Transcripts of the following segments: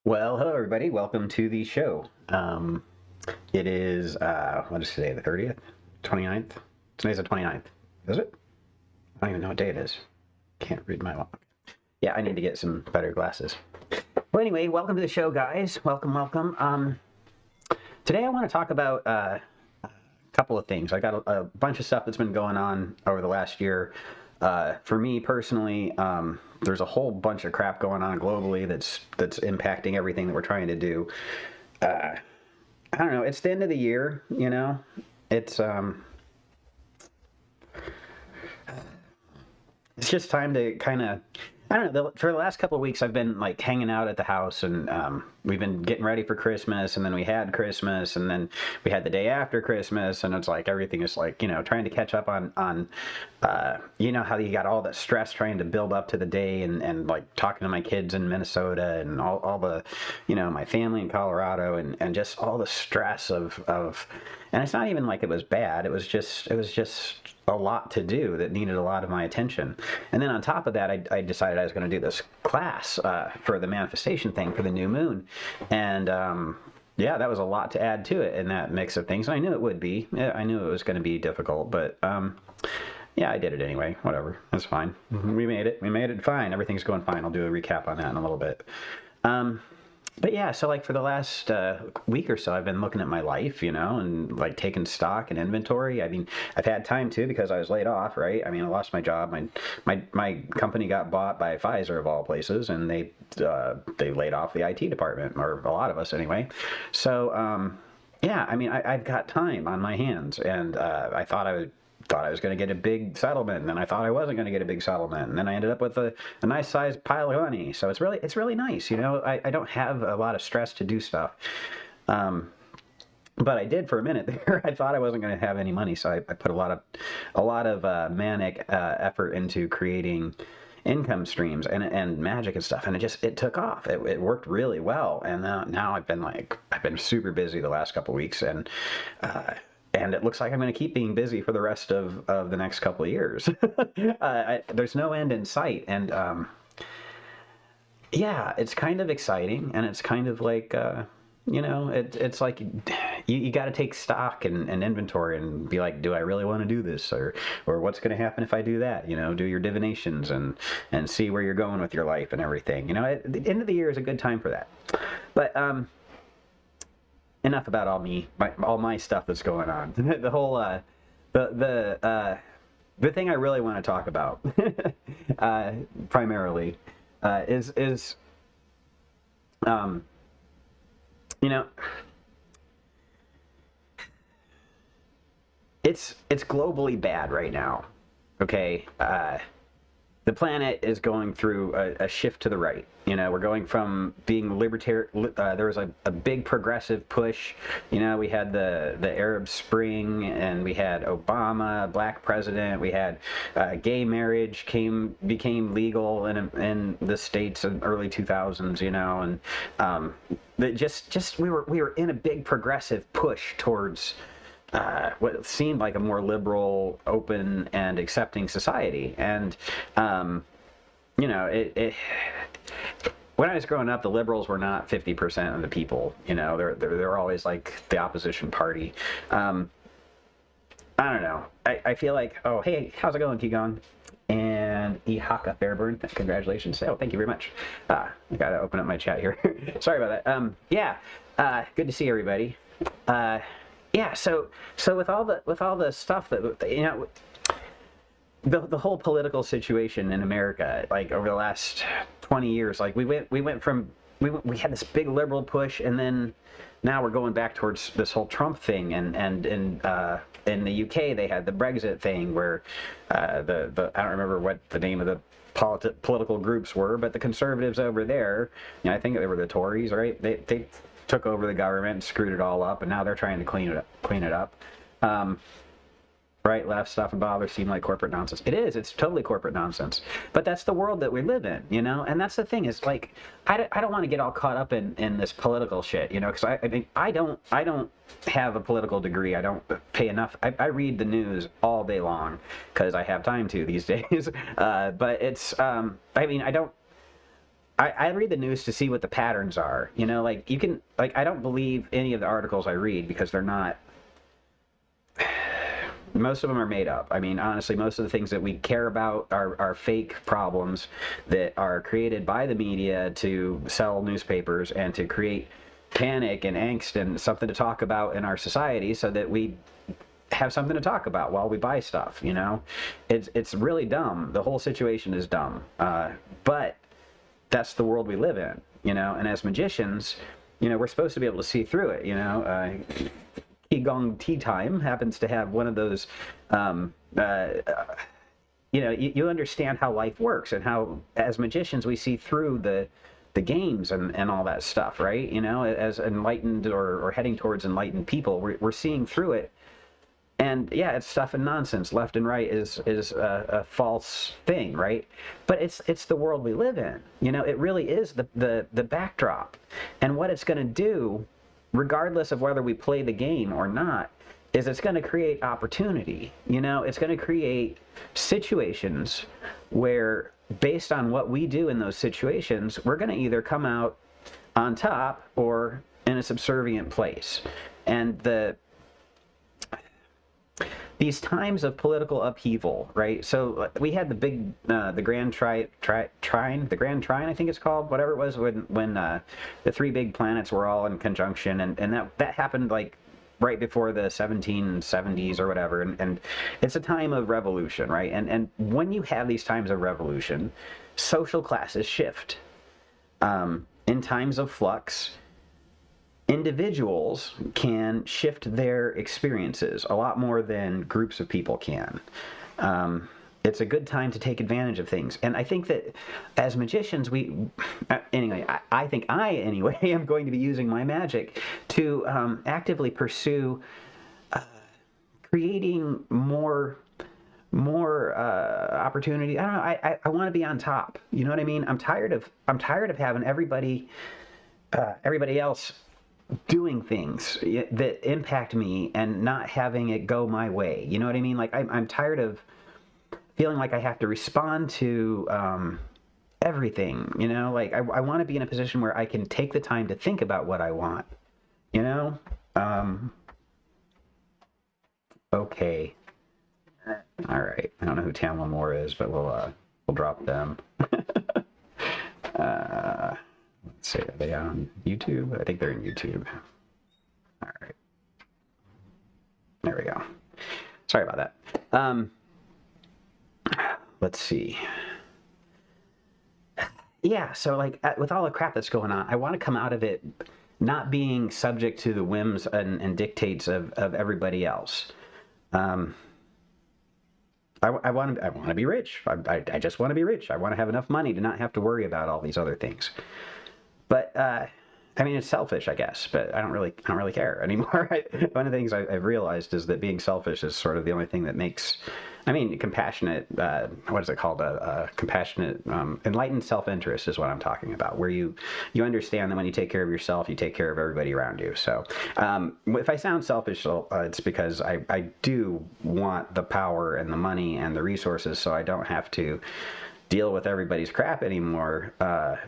Well, hello everybody. Welcome to the show. It is, what is today, the 30th? 29th? Today's the 29th. Is it? I don't even know what day it is. Can't read my log. Yeah, I need to get some better glasses. Well, anyway, welcome to the show, guys. Welcome. Today I want to talk about a couple of things. I got a bunch of stuff that's been going on over the last year. For me personally, there's a whole bunch of crap going on globally that's impacting everything that we're trying to do. I don't know. It's the end of the year, you know. It's just time to kind of, I don't know, for the last couple of weeks I've been like hanging out at the house, and we've been getting ready for Christmas, and then we had Christmas, and then we had the day after Christmas, and it's like everything is like, you know, trying to catch up on you know how you got all that stress trying to build up to the day, and like talking to my kids in Minnesota and all the, you know, my family in Colorado, and just all the stress of and it's not even like it was bad, it was just a lot to do that needed a lot of my attention. And then on top of that, I decided I was going to do this class for the manifestation thing for the new moon. And yeah, that was a lot to add to it in that mix of things. And I knew it would be. I knew it was going to be difficult, but yeah, I did it anyway. Whatever. That's fine. We made it. We made it fine. Everything's going fine. I'll do a recap on that in a little bit. But yeah, so like for the last week or so, I've been looking at my life, you know, and like taking stock and inventory. I mean, I've had time too because I was laid off, right? I mean, I lost my job. My company got bought by Pfizer of all places, and they laid off the IT department, or a lot of us anyway. So yeah, I mean, I've got time on my hands, and I thought I was going to get a big settlement, and then I thought I wasn't going to get a big settlement, and then I ended up with a nice sized pile of money. So it's really nice, you know. I don't have a lot of stress to do stuff, but I did for a minute there. I thought I wasn't going to have any money, so I put a lot of manic effort into creating income streams and magic and stuff, and it took off. It worked really well, and now I've been super busy the last couple of weeks, and it looks like I'm going to keep being busy for the rest of the next couple of years. There's no end in sight. And yeah, it's kind of exciting. And it's kind of like, you know, it's like you got to take stock and inventory and be like, do I really want to do this? Or what's going to happen if I do that? You know, do your divinations and see where you're going with your life and everything. You know, the end of the year is a good time for that. But, enough about all my stuff that's going on. The whole the thing I really want to talk about primarily is you know, it's globally bad right now. Okay, the planet is going through a shift to the right. You know, we're going from being libertarian. There was a big progressive push. You know, we had the Arab Spring, and we had Obama, black president. We had gay marriage became legal in the states in early 2000s. You know, and we were in a big progressive push towards what seemed like a more liberal, open, and accepting society. And you know, when I was growing up, the liberals were not 50% of the people. You know, they're always like the opposition party. I don't know. I feel like, oh, hey, how's it going, Qigong? And Ihaka Fairburn, congratulations. Oh, thank you very much. I gotta open up my chat here. Sorry about that. Yeah, good to see everybody. Yeah, so with all the stuff that, you know, the whole political situation in America, like over the last 20 years, like we had this big liberal push, and then now we're going back towards this whole Trump thing, and in the UK they had the Brexit thing where I don't remember what the name of the political groups were, but the conservatives over there, you know, I think they were the Tories, right? They took over the government and screwed it all up, and now they're trying to clean it up. Right, left stuff and bother seem like corporate nonsense. It's totally corporate nonsense. But that's the world that we live in, you know? And that's the thing, is like, I don't want to get all caught up in this political shit, you know? Because I mean, I don't have a political degree. I don't pay enough. I read the news all day long because I have time to these days. But it's, I mean, I read the news to see what the patterns are. You know, like you can, like, I don't believe any of the articles I read because they're not. Most of them are made up. I mean, honestly, most of the things that we care about are fake problems that are created by the media to sell newspapers and to create panic and angst and something to talk about in our society so that we have something to talk about while we buy stuff, you know? It's really dumb. The whole situation is dumb. But that's the world we live in, you know? And as magicians, you know, we're supposed to be able to see through it, you know? Qigong Tea Time happens to have one of those, you know, you understand how life works and how, as magicians, we see through the games and all that stuff, right? You know, as enlightened or heading towards enlightened people, we're seeing through it. And yeah, it's stuff and nonsense. Left and right is a false thing, right? But it's the world we live in. You know, it really is the backdrop. And what it's going to do, regardless of whether we play the game or not, is it's going to create opportunity. You know, it's going to create situations where, based on what we do in those situations, we're going to either come out on top or in a subservient place. And these times of political upheaval, right? So we had the big, the Grand Trine, I think it's called, whatever it was, when the three big planets were all in conjunction, and that happened like right before the 1770s or whatever, and it's a time of revolution, right? And when you have these times of revolution, social classes shift. In times of flux, individuals can shift their experiences a lot more than groups of people can. It's a good time to take advantage of things. And I think that as magicians, I think I am going to be using my magic to actively pursue creating more opportunity. I don't know. I want to be on top. You know what I mean? I'm tired of having everybody else doing things that impact me and not having it go my way. You know what I mean? Like I'm tired of feeling like I have to respond to everything, you know? Like I want to be in a position where I can take the time to think about what I want, you know? Okay. All right. I don't know who Tamla Moore is, but we'll drop them. Let's see, are they on YouTube? I think they're in YouTube. All right. There we go. Sorry about that. Let's see. Yeah, so like with all the crap that's going on, I want to come out of it not being subject to the whims and dictates of everybody else. I want to be rich. I just want to be rich. I want to have enough money to not have to worry about all these other things. But I mean, it's selfish, I guess. But I don't really care anymore. One of the things I've realized is that being selfish is sort of the only thing that makes. I mean, compassionate. What is it called? Compassionate, enlightened self-interest is what I'm talking about. Where you understand that when you take care of yourself, you take care of everybody around you. So, if I sound selfish, it's because I do want the power and the money and the resources, so I don't have to deal with everybody's crap anymore,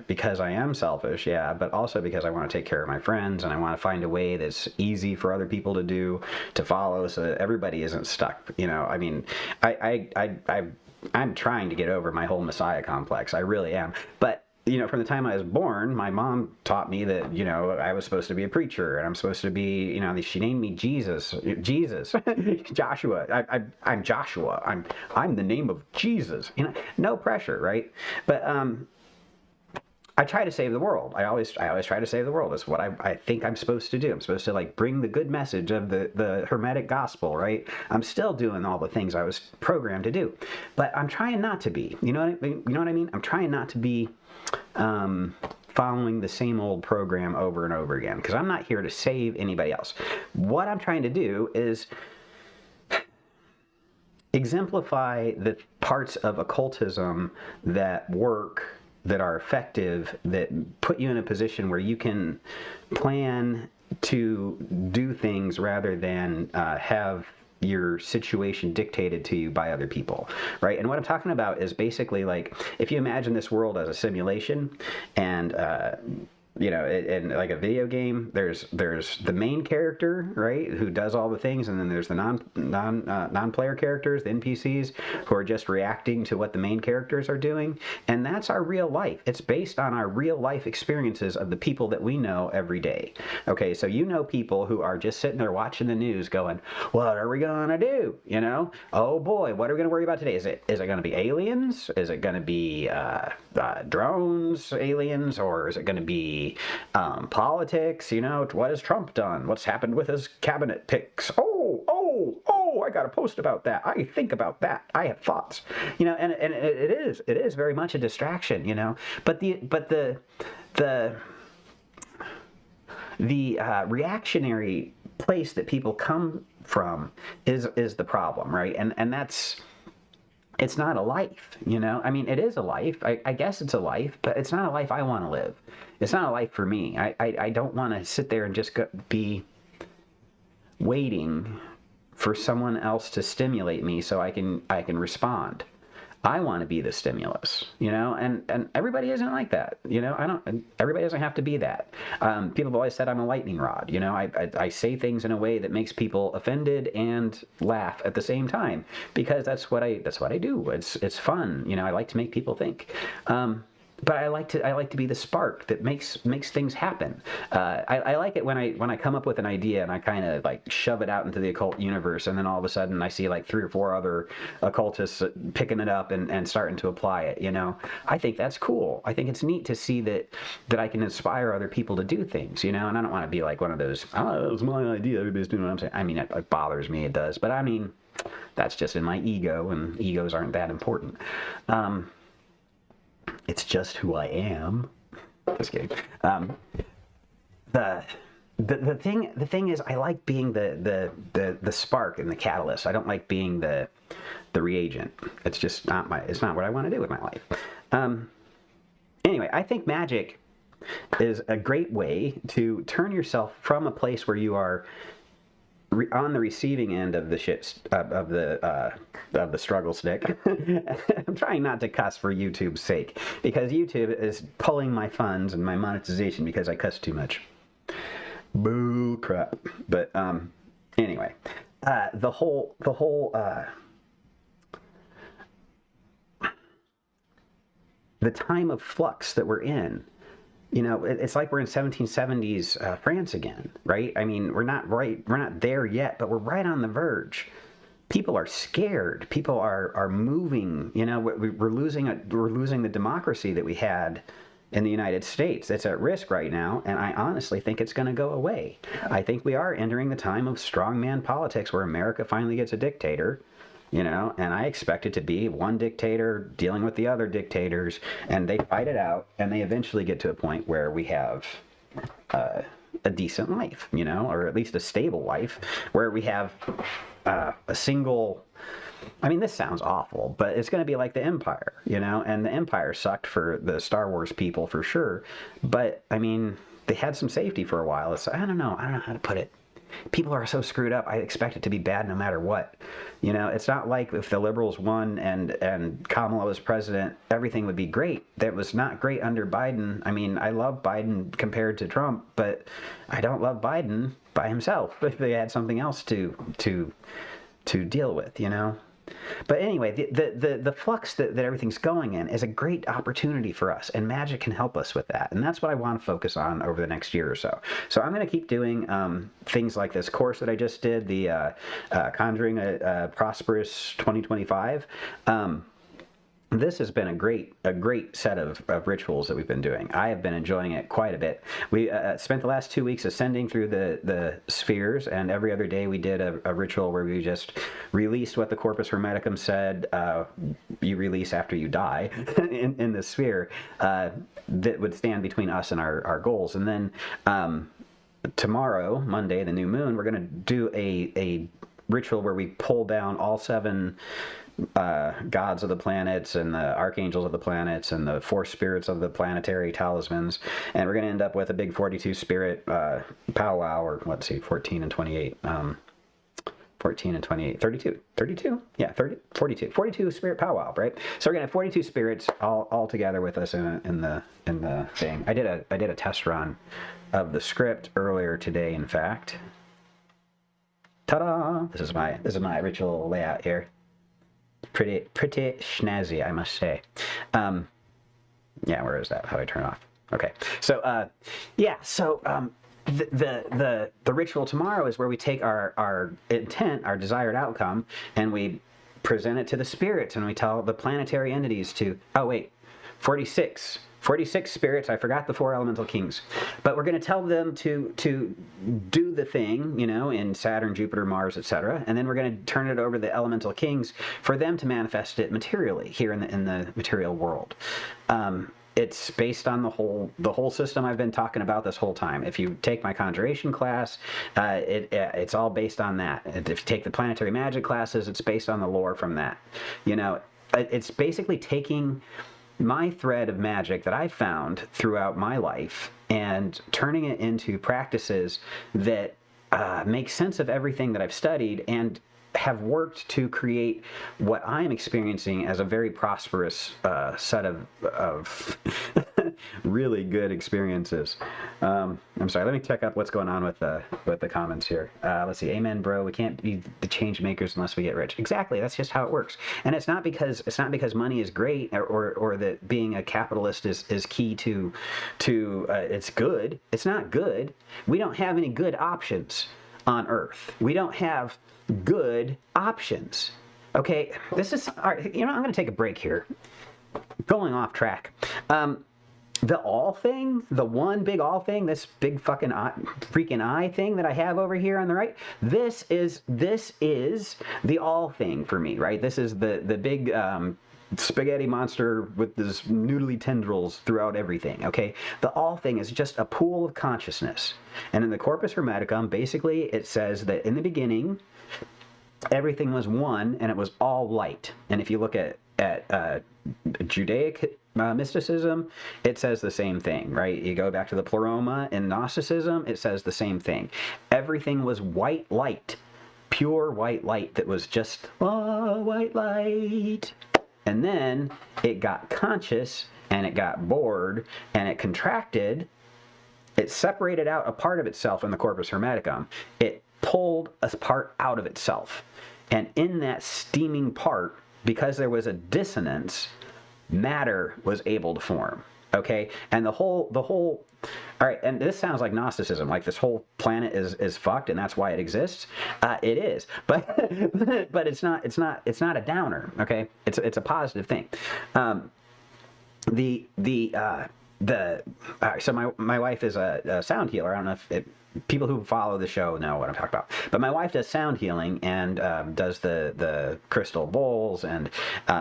because I am selfish, yeah, but also because I want to take care of my friends and I want to find a way that's easy for other people to do, to follow, so that everybody isn't stuck. You know, I mean, I'm trying to get over my whole Messiah complex. I really am. But you know, from the time I was born, my mom taught me that, you know, I was supposed to be a preacher and I'm supposed to be, you know, she named me Jesus, Joshua. I'm Joshua. I'm the name of Jesus. You know, no pressure, right? But I try to save the world. I always try to save the world. That's what I think I'm supposed to do. I'm supposed to like bring the good message of the Hermetic gospel, right? I'm still doing all the things I was programmed to do, but I'm trying not to be. You know what I mean? I'm trying not to be following the same old program over and over again, because I'm not here to save anybody else. What I'm trying to do is exemplify the parts of occultism that work, that are effective, that put you in a position where you can plan to do things rather than have your situation dictated to you by other people, right? And what I'm talking about is basically like, if you imagine this world as a simulation, and you know, in like a video game, there's the main character, right, who does all the things, and then there's the non-player characters, the NPCs, who are just reacting to what the main characters are doing. And that's our real life. It's based on our real life experiences of the people that we know every day. Okay, so you know people who are just sitting there watching the news going, what are we gonna do? You know, oh boy, what are we gonna worry about today? Is it gonna be aliens? Is it gonna be drones, aliens, or is it gonna be politics? You know, what has Trump done? What's happened with his cabinet picks? I got a post about that. I think about that. I have thoughts. You know, and it is very much a distraction. You know, but the reactionary place that people come from is the problem, right? And that's. It's not a life, you know? I mean, it is a life. I guess it's a life, but it's not a life I want to live. It's not a life for me. I don't want to sit there and just be waiting for someone else to stimulate me so I can respond. I want to be the stimulus, you know, and everybody isn't like that, you know. Everybody doesn't have to be that. People have always said I'm a lightning rod, you know. I say things in a way that makes people offended and laugh at the same time, because that's what I do. It's fun, you know. I like to make people think. But I like to be the spark that makes things happen. I like it when I come up with an idea and I kind of like shove it out into the occult universe, and then all of a sudden I see like 3 or 4 other occultists picking it up and starting to apply it. You know, I think that's cool. I think it's neat to see that I can inspire other people to do things. You know, and I don't want to be like one of those, oh, it was my idea, everybody's doing what I'm saying. I mean, it bothers me, it does, but I mean, that's just in my ego, and egos aren't that important. It's just who I am. Just kidding. The thing is, I like being the spark and the catalyst. I don't like being the reagent. It's just not what I want to do with my life. Anyway, I think magic is a great way to turn yourself from a place where you are on the receiving end of the shit of the struggle stick. I'm trying not to cuss for YouTube's sake, because YouTube is pulling my funds and my monetization because I cuss too much. Boo crap. But anyway, the whole the time of flux that we're in. You know, it's like we're in 1770s France again, right? I mean, we're not there yet, but we're right on the verge. People are scared. People are moving. You know, we're losing the democracy that we had in the United States. It's at risk right now, and I honestly think it's going to go away. I think we are entering the time of strongman politics, where America finally gets a dictator. You know, and I expect it to be one dictator dealing with the other dictators, and they fight it out, and they eventually get to a point where we have a decent life, you know, or at least a stable life, where we have a single. I mean, this sounds awful, but it's going to be like the Empire, you know, and the Empire sucked for the Star Wars people for sure, but I mean, they had some safety for a while. It's, I don't know how to put it. People are so screwed up. I expect it to be bad no matter what. You know, it's not like if the liberals won and Kamala was president, everything would be great. That was not great under Biden. I mean, I love Biden compared to Trump, but I don't love Biden by himself. If they had something else to deal with, you know. But anyway, the flux that everything's going in is a great opportunity for us, and magic can help us with that. And that's what I want to focus on over the next year or so. So I'm going to keep doing things like this course that I just did, the Conjuring Prosperous 2025. This has been a great set of rituals that we've been doing. I have been enjoying it quite a bit. We spent the last 2 weeks ascending through the spheres, and every other day we did a ritual where we just released what the Corpus Hermeticum said you release after you die in the sphere that would stand between us and our goals. And then tomorrow, Monday, the new moon, we're going to do a ritual where we pull down all 7 gods of the planets and the archangels of the planets and the 4 spirits of the planetary talismans, and we're going to end up with a big 42 spirit powwow, or let's see, 14 and 28, 14 and 28, 32, yeah, 30, 42 spirit powwow, right? So we're gonna have 42 spirits all together with us in the thing. I did a test run of the script earlier today, in fact. Ta-da! This is my ritual layout here. Pretty snazzy, I must say. Yeah, where is that? How do I turn it off? Okay, so yeah, so the ritual tomorrow is where we take our intent, our desired outcome, and we present it to the spirits, and we tell the planetary entities to, oh wait, 46 spirits. I forgot the 4 elemental kings, but we're going to tell them to do the thing, you know, in Saturn, Jupiter, Mars, etc., and then we're going to turn it over to the elemental kings for them to manifest it materially here in the material world. It's based on the whole system I've been talking about this whole time. If you take my Conjuration class, it's all based on that. If you take the Planetary Magic classes, it's based on the lore from that. You know, it's basically taking my thread of magic that I found throughout my life and turning it into practices that make sense of everything that I've studied and have worked to create what I'm experiencing as a very prosperous set of really good experiences. I'm sorry, let me check out what's going on with the comments here. Let's see. Amen, bro. We can't be the change makers unless we get rich. Exactly. That's just how it works. And it's not because money is great or that being a capitalist is key to it's good. It's not good. We don't have any good options on Earth. We don't have good options. Okay, this is, all right, you know, I'm going to take a break here. Going off track. The all thing, the one big all thing, this big fucking freaking eye thing that I have over here on the right, this is the all thing for me, right? This is the big spaghetti monster with this noodly tendrils throughout everything, okay? The all thing is just a pool of consciousness. And in the Corpus Hermeticum, basically it says that in the beginning, everything was one and it was all light. And if you look at Judaic mysticism, it says the same thing, right? You go back to the Pleroma in Gnosticism, it says the same thing. Everything was white light, pure white light that was just white light. And then it got conscious and it got bored and it contracted. It separated out a part of itself in the Corpus Hermeticum. It pulled a part out of itself. And in that steaming part, because there was a dissonance, matter was able to form. Okay? And the whole all right, and this sounds like Gnosticism, like this whole planet is fucked and that's why it exists. It is. But it's not a downer, okay? It's a positive thing. All right, so my wife is a sound healer. I don't know if people who follow the show know what I'm talking about. But my wife does sound healing and does the crystal bowls, and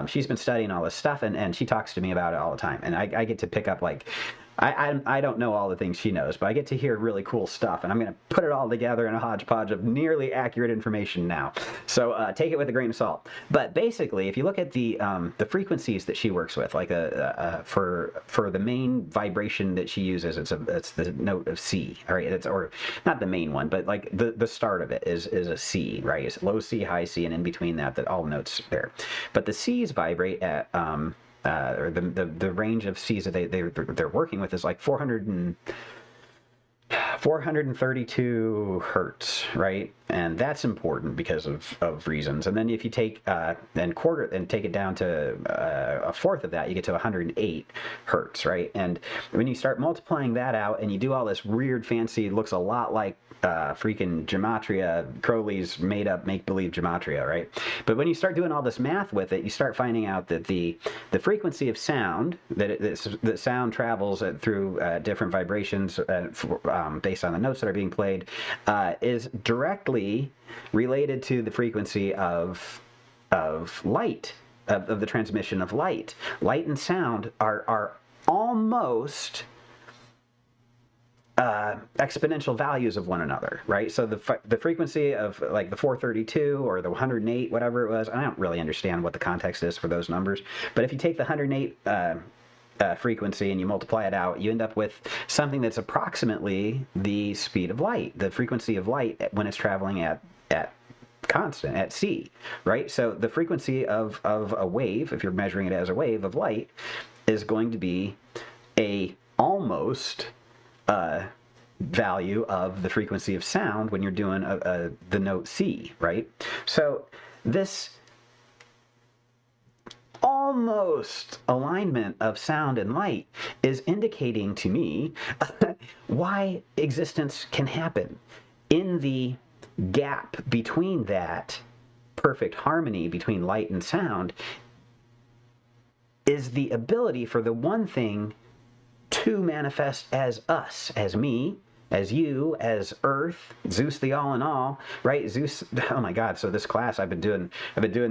she's been studying all this stuff, and she talks to me about it all the time. And I get to pick up, like, I don't know all the things she knows, but I get to hear really cool stuff, and I'm going to put it all together in a hodgepodge of nearly accurate information now. So take it with a grain of salt. But basically, if you look at the frequencies that she works with, like for the main vibration that she uses, it's the note of C. All right, or not the main one, but like the start of it is a C, right? It's low C, high C, and in between that all notes there. But the C's vibrate at or the range of C's that they're working with is like 432 hertz, right? And that's important because of reasons. And then if you take and take it down to a fourth of that, you get to 108 hertz, right? And when you start multiplying that out and you do all this weird fancy, looks a lot like freaking gematria, Crowley's made up make-believe gematria, right? But when you start doing all this math with it, you start finding out that the frequency of sound, that sound travels through different vibrations based on the notes that are being played, is directly related to the frequency of light, of the transmission of light. Light and sound are almost exponential values of one another, right? So the frequency of like the 432 or the 108, whatever it was, I don't really understand what the context is for those numbers, but if you take the 108 frequency and you multiply it out, you end up with something that's approximately the speed of light, the frequency of light when it's traveling at constant at C, right? So the frequency of a wave, if you're measuring it as a wave of light, is going to be a almost value of the frequency of sound when you're doing the note C, right? So this almost alignment of sound and light is indicating to me why existence can happen. In the gap between that perfect harmony between light and sound is the ability for the one thing to manifest as us, as me, as you, as Earth, Zeus the all in all, right? Zeus, oh my God, so this class I've been doing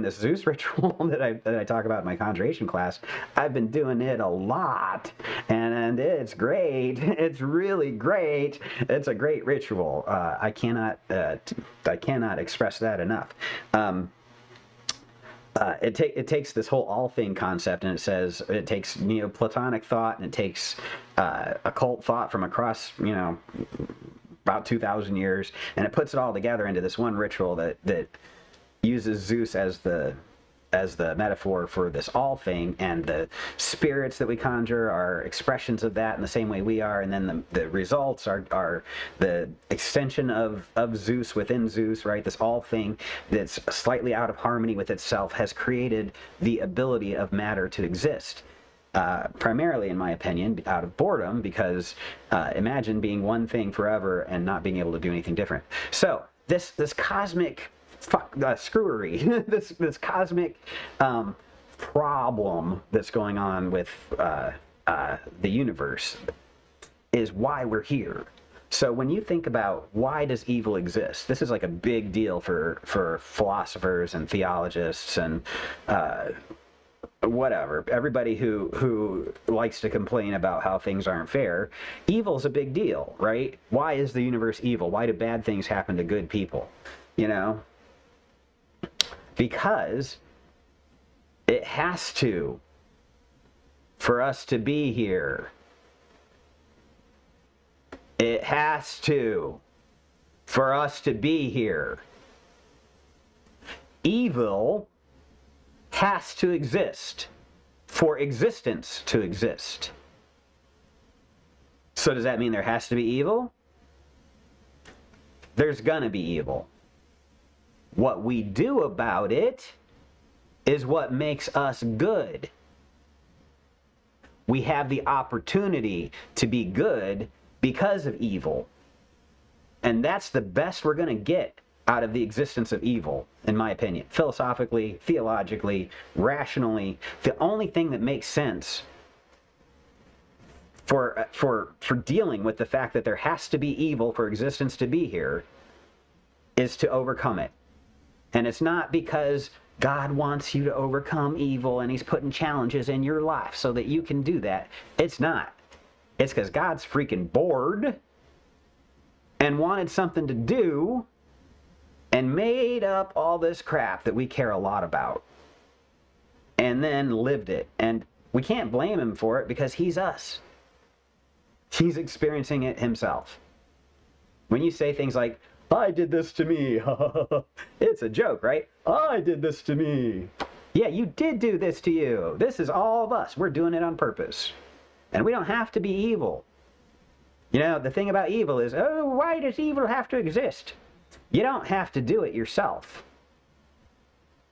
this Zeus ritual that I talk about in my Conjuration class. I've been doing it a lot, and it's great. It's really great. It's a great ritual. I cannot express that enough. It takes this whole all thing concept, and it says it takes Neoplatonic thought, and it takes occult thought from across about 2,000 years, and it puts it all together into this one ritual that uses Zeus as the metaphor for this all thing, and the spirits that we conjure are expressions of that in the same way we are, and then the results are the extension of Zeus within Zeus, right? This all thing that's slightly out of harmony with itself has created the ability of matter to exist. Primarily, in my opinion, out of boredom, because imagine being one thing forever and not being able to do anything different. So this cosmic screwery, this cosmic problem that's going on with the universe is why we're here. So when you think about why does evil exist, this is like a big deal for philosophers and theologists and whatever, everybody who likes to complain about how things aren't fair. Evil's a big deal, right? Why is the universe evil? Why do bad things happen to good people? Because it has to, for us to be here. It has to, for us to be here. Evil has to exist for existence to exist. So does that mean there has to be evil? There's gonna be evil. What we do about it is what makes us good. We have the opportunity to be good because of evil. And that's the best we're going to get out of the existence of evil, in my opinion. Philosophically, theologically, rationally, the only thing that makes sense for dealing with the fact that there has to be evil for existence to be here is to overcome it. And it's not because God wants you to overcome evil and he's putting challenges in your life so that you can do that. It's not. It's because God's freaking bored and wanted something to do and made up all this crap that we care a lot about and then lived it. And we can't blame him for it because he's us. He's experiencing it himself. When you say things like, I did this to me. It's a joke, right? I did this to me. Yeah, you did do this to you. This is all of us. We're doing it on purpose. And we don't have to be evil. The thing about evil is, why does evil have to exist? You don't have to do it yourself.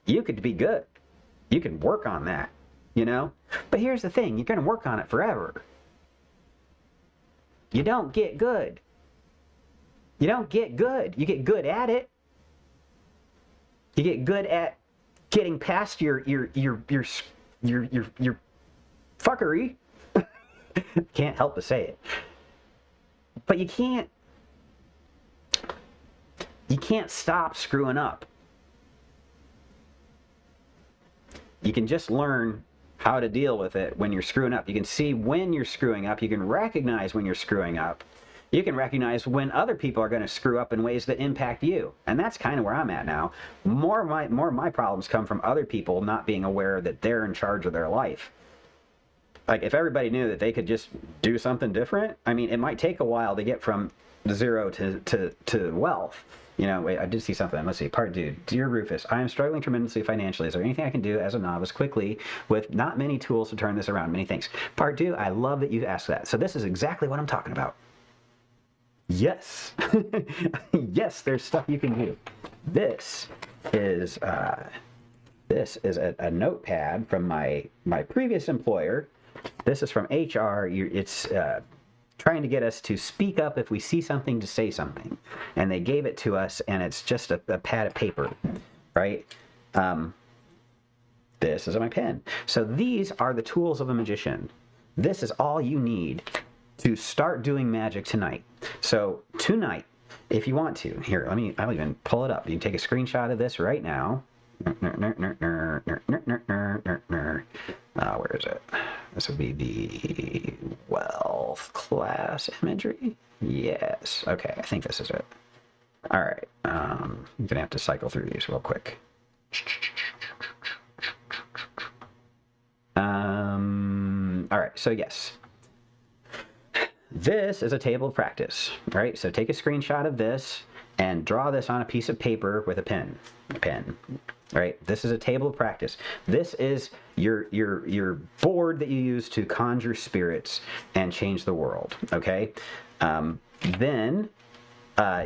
You could be good. You can work on that, But here's the thing. You're going to work on it forever. You don't get good. You don't get good. You get good at it. You get good at getting past your fuckery. Can't help but say it. But you can't stop screwing up. You can just learn how to deal with it when you're screwing up. You can see when you're screwing up. You can recognize when you're screwing up. You can recognize when other people are going to screw up in ways that impact you. And that's kind of where I'm at now. More of my problems come from other people not being aware that they're in charge of their life. like if everybody knew that they could just do something different, I mean, it might take a while to get from zero to wealth. You know, wait, I did see something. Let's see. Part dude, dear Rufus, I am struggling tremendously financially. Is there anything I can do as a novice quickly with not many tools to turn this around? Many thanks. Part two, I love that you asked that. So this is exactly what I'm talking about. Yes. Yes, there's stuff you can do. This is a notepad from my previous employer. This is from HR. It's trying to get us to speak up if we see something, to say something. And they gave it to us, and it's just a pad of paper, right? This is my pen. So these are the tools of a magician. This is all you need to start doing magic tonight. So tonight, if you want to, here, I'll even pull it up. You can take a screenshot of this right now. Where is it? This would be the wealth class imagery. Yes. Okay, I think this is it. All right. I'm gonna have to cycle through these real quick. All right. So yes, this is a table of practice, right? So take a screenshot of this and draw this on a piece of paper with a pen. Right? This is a table of practice. This is your board that you use to conjure spirits and change the world. Okay? Then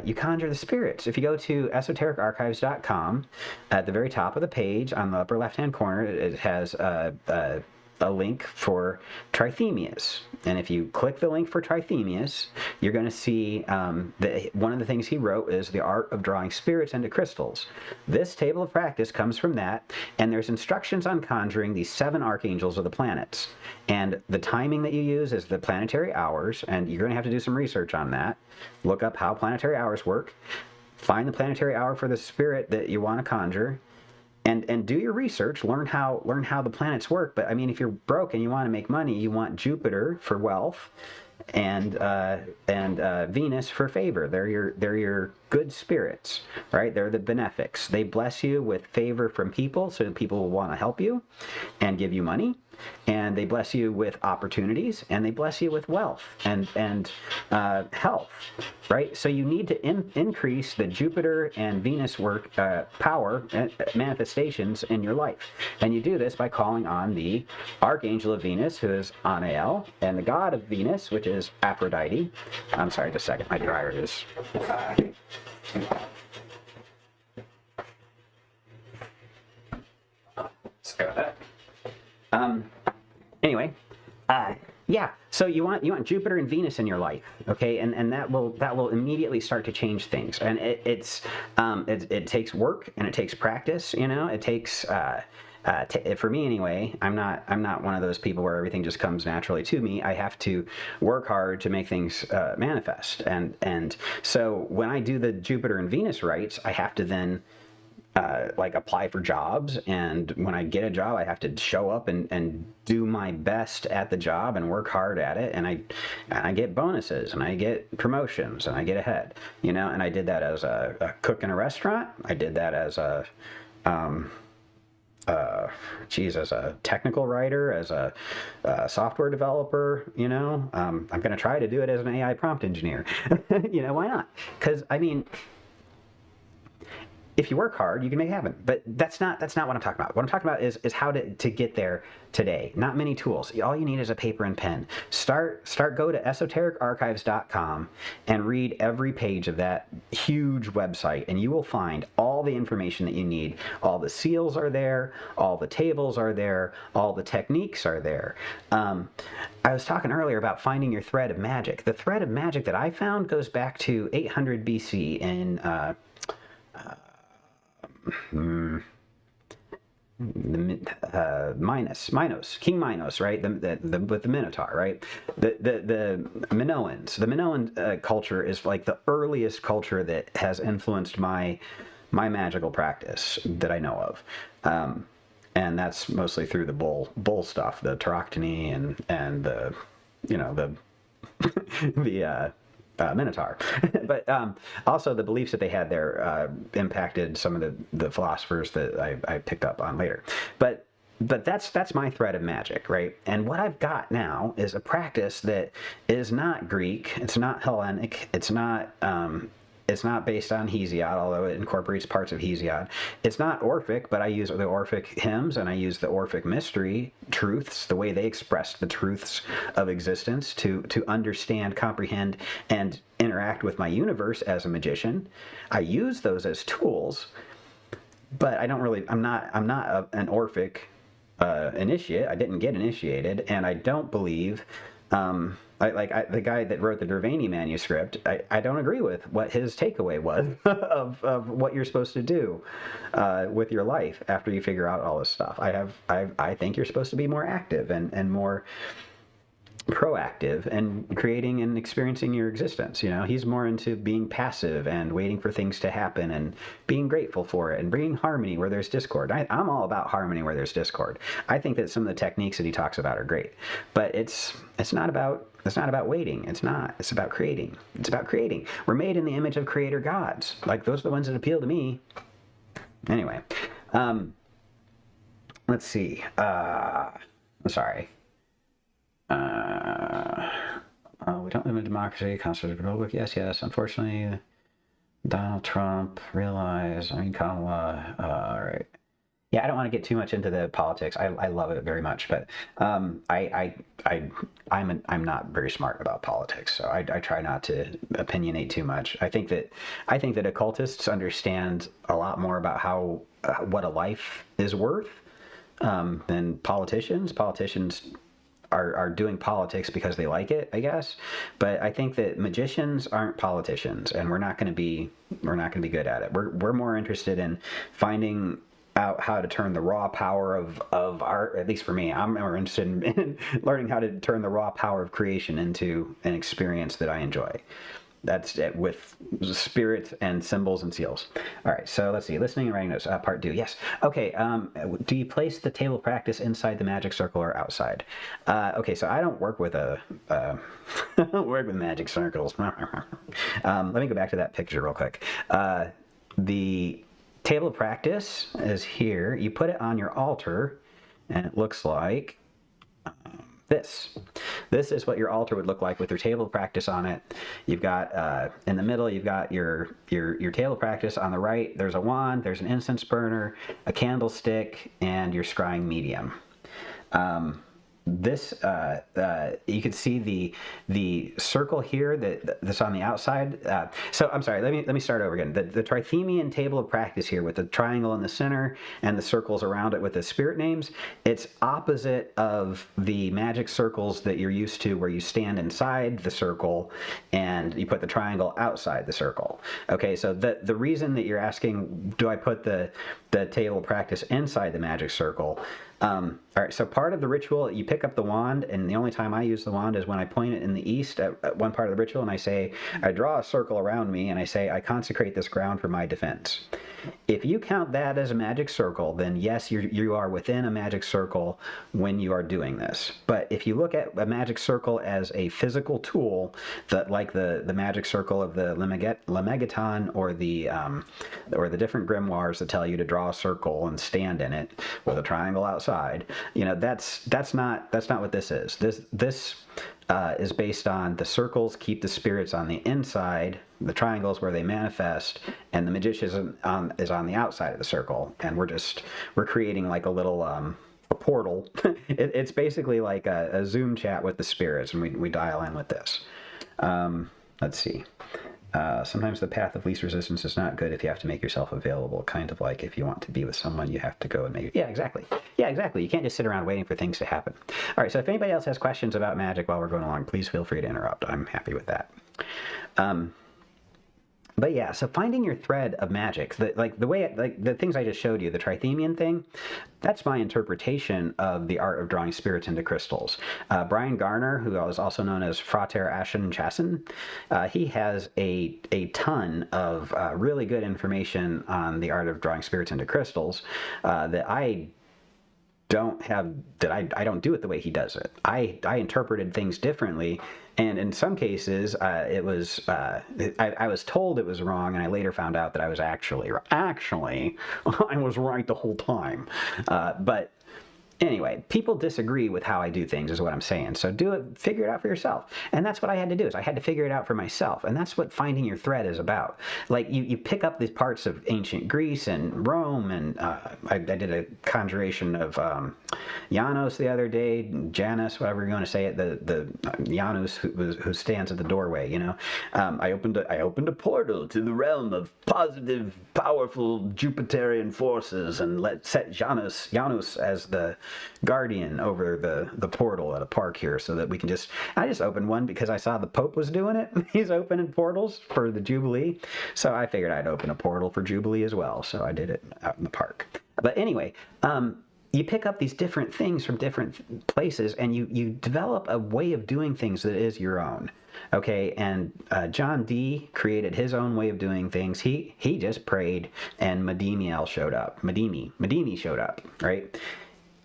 you conjure the spirits. If you go to esotericarchives.com, at the very top of the page, on the upper left-hand corner, it has a link for Trithemius. And if you click the link for Trithemius, you're going to see one of the things he wrote is the art of drawing spirits into crystals. This table of practice comes from that, and there's instructions on conjuring these 7 archangels of the planets. And the timing that you use is the planetary hours, and you're going to have to do some research on that. Look up how planetary hours work. Find the planetary hour for the spirit that you want to conjure. And do your research, learn how the planets work. But I mean, if you're broke and you want to make money, you want Jupiter for wealth, and Venus for favor. They're your good spirits, right? They're the benefics. They bless you with favor from people, so people will want to help you and give you money. And they bless you with opportunities, and they bless you with wealth and health, right? So you need to increase the Jupiter and Venus work power manifestations in your life, and you do this by calling on the Archangel of Venus, who is Anael, and the God of Venus, which is Aphrodite. I'm sorry, just a second. My dryer is. Let's go with that. Anyway, yeah. So you want Jupiter and Venus in your life, okay? And that will immediately start to change things. And it takes work and it takes practice. You know, it takes. For me anyway, I'm not one of those people where everything just comes naturally to me. I have to work hard to make things manifest. And so when I do the Jupiter and Venus rites, I have to then like apply for jobs, and when I get a job, I have to show up and do my best at the job and work hard at it, and I get bonuses and I get promotions and I get ahead, you know. And I did that as a cook in a restaurant. I did that as a as a technical writer, as a software developer, you know. I'm going to try to do it as an AI prompt engineer. You know, why not? Because I mean, if you work hard, you can make it happen. But that's not what I'm talking about. What I'm talking about is how to get there today. Not many tools. All you need is a paper and pen. Go to esotericarchives.com and read every page of that huge website, and you will find all the information that you need. All the seals are there, all the tables are there, all the techniques are there. I was talking earlier about finding your thread of magic. The thread of magic that I found goes back to 800 BC in King Minos, right? With the Minotaur, right? The Minoans. The Minoan culture is like the earliest culture that has influenced my magical practice that I know of, and that's mostly through the bull stuff, the Tauroctony and the the Minotaur. But also the beliefs that they had there impacted some of the philosophers that I picked up on later. But but that's my thread of magic, right? And what I've got now is a practice that is not Greek, it's not Hellenic, it's not based on Hesiod, although it incorporates parts of Hesiod. It's not Orphic, but I use the Orphic hymns and I use the Orphic mystery truths, the way they express the truths of existence to understand, comprehend, and interact with my universe as a magician. I use those as tools, but I'm not an Orphic initiate. I didn't get initiated, and I don't believe the guy that wrote the Dervani manuscript, I don't agree with what his takeaway was of what you're supposed to do with your life after you figure out all this stuff. I think you're supposed to be more active and more proactive and creating and experiencing your existence. You know, he's more into being passive and waiting for things to happen and being grateful for it and bringing harmony where there's discord. I'm all about harmony where there's discord. I think that some of the techniques that he talks about are great, but it's not about waiting. It's about creating. It's about creating. We're made in the image of creator gods. Like, those are the ones that appeal to me. Anyway, let's see. Sorry. We don't live in a democracy, constitutional republic. Yes. Unfortunately, Donald Trump Kamala. All right. Yeah, I don't want to get too much into the politics. I love it very much, but I'm not very smart about politics, so I try not to opinionate too much. I think that occultists understand a lot more about how what a life is worth than politicians. Politicians are doing politics because they like it, I guess. But I think that magicians aren't politicians, and we're not going to be good at it. We're more interested in finding out how to turn the raw power of art, at least for me. I'm more interested in learning how to turn the raw power of creation into an experience that I enjoy. That's it, with spirits and symbols and seals. All right, so let's see. Listening and writing notes, part 2. Yes. Okay, do you place the table of practice inside the magic circle or outside? Okay, so I don't work with work with magic circles. Let me go back to that picture real quick. The table of practice is here. You put it on your altar, and it looks like this. This is what your altar would look like with your table of practice on it. You've got in the middle, you've got your table of practice. On the right, there's a wand, there's an incense burner, a candlestick, and your scrying medium. This you can see the circle here that's on the outside. So I'm sorry. Let me start over again. The Trithemian table of practice here with the triangle in the center and the circles around it with the spirit names. It's opposite of the magic circles that you're used to, where you stand inside the circle and you put the triangle outside the circle. Okay. So the reason that you're asking, do I put the table of practice inside the magic circle? All right, so part of the ritual, you pick up the wand, and the only time I use the wand is when I point it in the east at one part of the ritual, and I say, I draw a circle around me, and I say, I consecrate this ground for my defense. If you count that as a magic circle, then yes, you are within a magic circle when you are doing this. But if you look at a magic circle as a physical tool, like the magic circle of the Lemegeton or the different grimoires that tell you to draw a circle and stand in it with a triangle outside, you know, that's not what this is. This is based on the circles keep the spirits on the inside, the triangles where they manifest, and the magician is on the outside of the circle. And we're creating like a little a portal. It's basically like a Zoom chat with the spirits, and we dial in with this. Let's see. Sometimes the path of least resistance is not good if you have to make yourself available. Kind of like if you want to be with someone, you have to go and make it. Yeah, exactly. You can't just sit around waiting for things to happen. All right, so if anybody else has questions about magic while we're going along, please feel free to interrupt. I'm happy with that. But yeah, so finding your thread of magic, the things I just showed you, the Trithemian thing, that's my interpretation of the art of drawing spirits into crystals. Brian Garner, who is also known as Frater Ashen Chasen, he has a ton of really good information on the art of drawing spirits into crystals that I don't do it the way he does it. I interpreted things differently, and in some cases I was told it was wrong, and I later found out that I was actually I was right the whole time. But Anyway, people disagree with how I do things is what I'm saying. So figure it out for yourself. And that's what I had to do, is I had to figure it out for myself. And that's what finding your thread is about. Like you pick up these parts of ancient Greece and Rome, and I did a conjuration of Janus the other day, Janus, whatever you want to say it, the Janus who stands at the doorway, you know. I opened a portal to the realm of positive, powerful Jupiterian forces, and set Janus as the guardian over the portal at a park here, so that we can I just opened one because I saw the Pope was doing it. He's opening portals for the Jubilee, so I figured I'd open a portal for Jubilee as well, so I did it out in the park. But anyway, you pick up these different things from different places, and you develop a way of doing things that is your own. Okay, and John Dee created his own way of doing things. He just prayed, and Madimi showed up. Madimi showed up, right?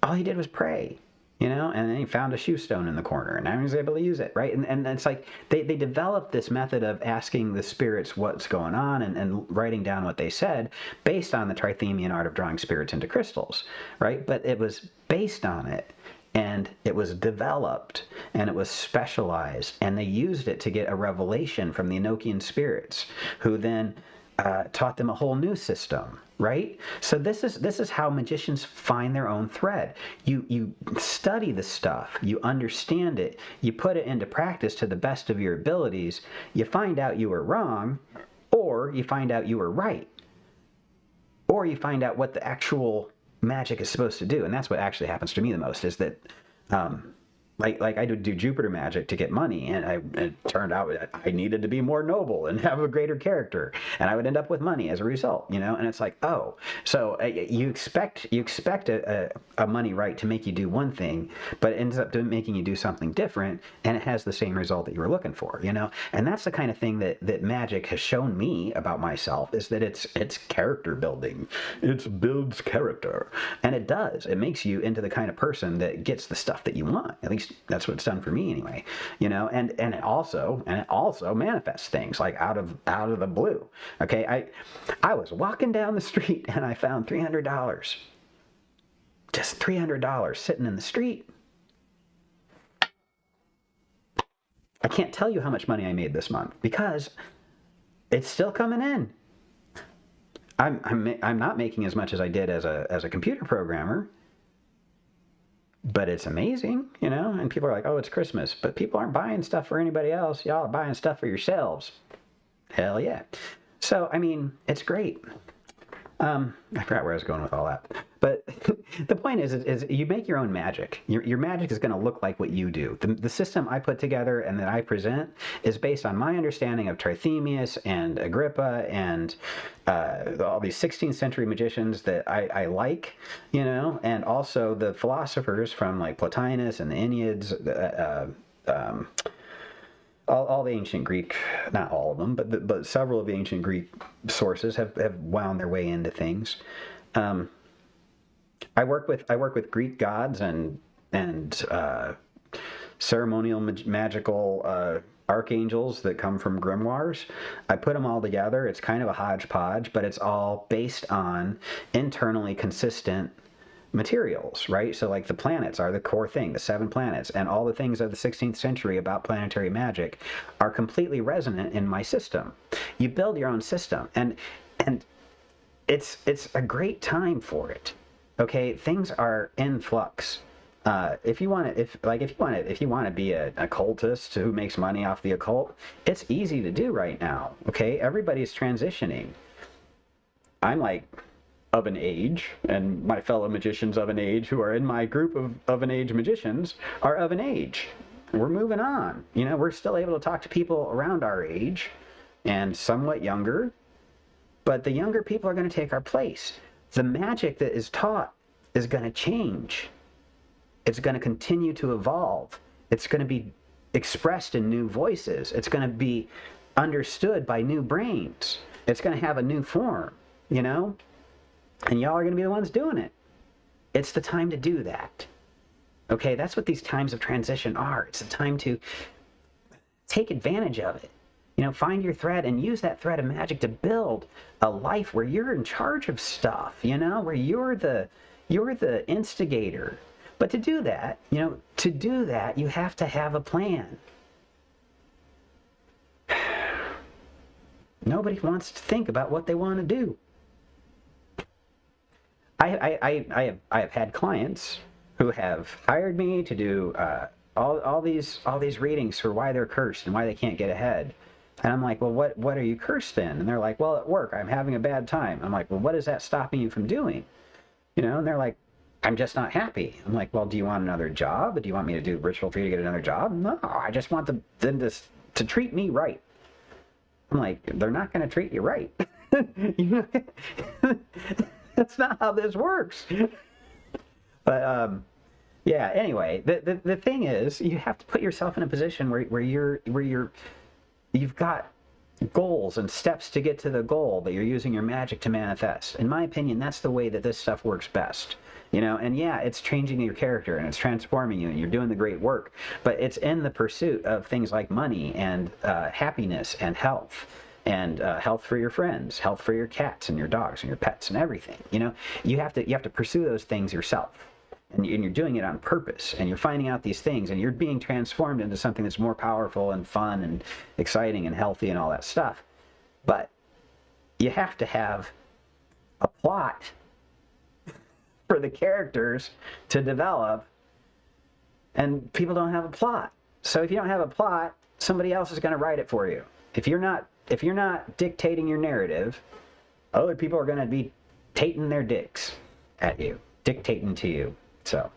All he did was pray, you know, and then he found a shoe stone in the corner, and I was able to use it, right? And it's like they developed this method of asking the spirits what's going on, and writing down what they said based on the Trithemian art of drawing spirits into crystals, right? But it was based on it, and it was developed, and it was specialized, and they used it to get a revelation from the Enochian spirits, who then taught them a whole new system, right? So this is how magicians find their own thread. You study the stuff, you understand it, you put it into practice to the best of your abilities, you find out you were wrong, or you find out you were right, or you find out what the actual magic is supposed to do. And that's what actually happens to me the most, is that like I would do Jupiter magic to get money, and it turned out I needed to be more noble and have a greater character, and I would end up with money as a result, you know. And it's like, oh, so you expect a money right to make you do one thing, but it ends up making you do something different, and it has the same result that you were looking for, you know. And that's the kind of thing that magic has shown me about myself, is that it's character building. It builds character, and it does. It makes you into the kind of person that gets the stuff that you want. At least that's what it's done for me anyway, you know. And it also manifests things like out of the blue. Okay, I was walking down the street, and I found $300, just $300 sitting in the street. I can't tell you how much money I made this month, because it's still coming in. I'm not making as much as I did as a computer programmer, but it's amazing, you know. And people are like, oh, it's Christmas, but people aren't buying stuff for anybody else. Y'all are buying stuff for yourselves. Hell yeah. So, I mean, it's great. I forgot where I was going with all that. But the point is you make your own magic. Your magic is going to look like what you do. The system I put together and that I present is based on my understanding of Trithemius and Agrippa and all these 16th century magicians that I like, you know, and also the philosophers from like Plotinus and the Enneads, all the ancient Greek, not all of them, but several of the ancient Greek sources have wound their way into things. I work with Greek gods and ceremonial magical archangels that come from grimoires. I put them all together. It's kind of a hodgepodge, but it's all based on internally consistent materials, right? So like the planets are the core thing, the 7 planets, and all the things of the 16th century about planetary magic are completely resonant in my system. You build your own system, and it's a great time for it. Okay, things are in flux. If you want to be an occultist who makes money off the occult, it's easy to do right now. Okay, everybody's transitioning. I'm like of an age, and my fellow magicians of an age who are in my group of an age magicians are of an age. We're moving on. You know, we're still able to talk to people around our age and somewhat younger, but the younger people are going to take our place. The magic that is taught is going to change. It's going to continue to evolve. It's going to be expressed in new voices. It's going to be understood by new brains. It's going to have a new form, you know? And y'all are going to be the ones doing it. It's the time to do that. Okay, that's what these times of transition are. It's the time to take advantage of it. You know, find your thread and use that thread of magic to build a life where you're in charge of stuff, you know, where you're the instigator, But to do that, you have to have a plan. Nobody wants to think about what they want to do. I have had clients who have hired me to do all these readings for why they're cursed and why they can't get ahead. And I'm like, well, what are you cursed in? And they're like, well, at work, I'm having a bad time. I'm like, well, what is that stopping you from doing? And they're like, I'm just not happy. I'm like, well, do you want another job? Do you want me to do ritual for you to get another job? No, I just want them to treat me right. I'm like, they're not going to treat you right. That's not how this works. But yeah. Anyway, the thing is, you have to put yourself in a position where you've got goals and steps to get to the goal that you're using your magic to manifest. In my opinion, that's the way that this stuff works best. And yeah, it's changing your character and it's transforming you and you're doing the great work, but it's in the pursuit of things like money and happiness and health. And health for your friends, health for your cats and your dogs and your pets and everything. You have to pursue those things yourself, and you're doing it on purpose. And you're finding out these things, and you're being transformed into something that's more powerful and fun and exciting and healthy and all that stuff. But you have to have a plot for the characters to develop, and people don't have a plot. So if you don't have a plot, somebody else is going to write it for you. If you're not dictating your narrative, other people are going to be tating their dicks at you, dictating to you. So,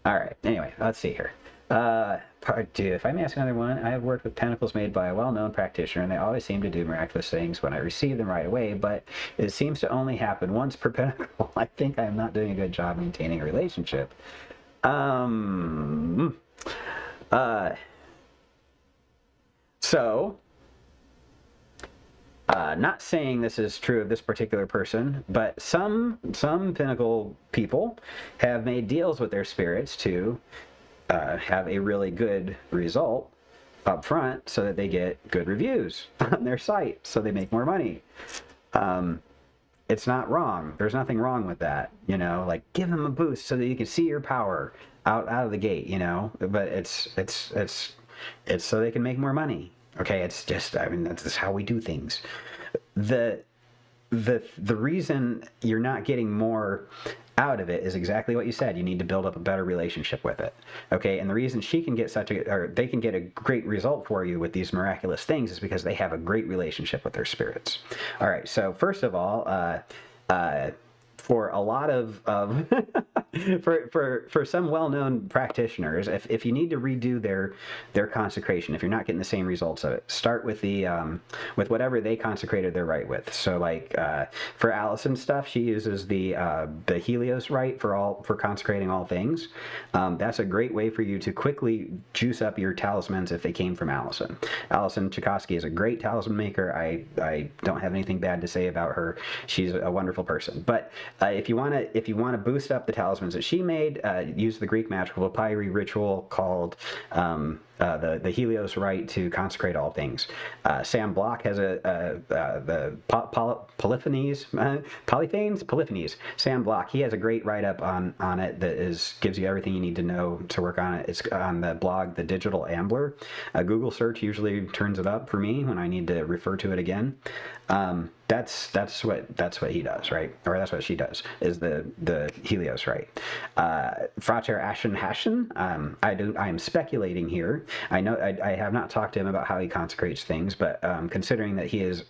all right. Anyway, let's see here. Part 2. If I may ask another one, I have worked with pentacles made by a well-known practitioner, and they always seem to do miraculous things when I receive them right away, but it seems to only happen once per pentacle. I think I am not doing a good job maintaining a relationship. Not saying this is true of this particular person, but some pinnacle people have made deals with their spirits to have a really good result up front so that they get good reviews on their site, so they make more money. It's not wrong. There's nothing wrong with that. Like, give them a boost so that you can see your power out of the gate. But it's so they can make more money. Okay, it's just, that's how we do things. The reason you're not getting more out of it is exactly what you said. You need to build up a better relationship with it. Okay, and the reason they can get a great result for you with these miraculous things is because they have a great relationship with their spirits. All right, so first of all, for a lot of for some well-known practitioners, if you need to redo their consecration, if you're not getting the same results of it, start with with whatever they consecrated their rite with. So like for Allison's stuff, she uses the Helios rite for consecrating all things. That's a great way for you to quickly juice up your talismans if they came from Allison. Allison Tchaikovsky is a great talisman maker. I don't have anything bad to say about her. She's a wonderful person. But if you want to boost up the talismans that she made, use the Greek magical papyri ritual called the Helios rite to consecrate all things. Sam Block has the Polyphanes. Sam Block, he has a great write-up on it that gives you everything you need to know to work on it. It's on the blog, The Digital Ambler. A Google search usually turns it up for me when I need to refer to it again. That's what he does, right? Or that's what she does, is the Helios rite. Frater Ashen Hashen, I am speculating here. I know I have not talked to him about how he consecrates things, but considering that he is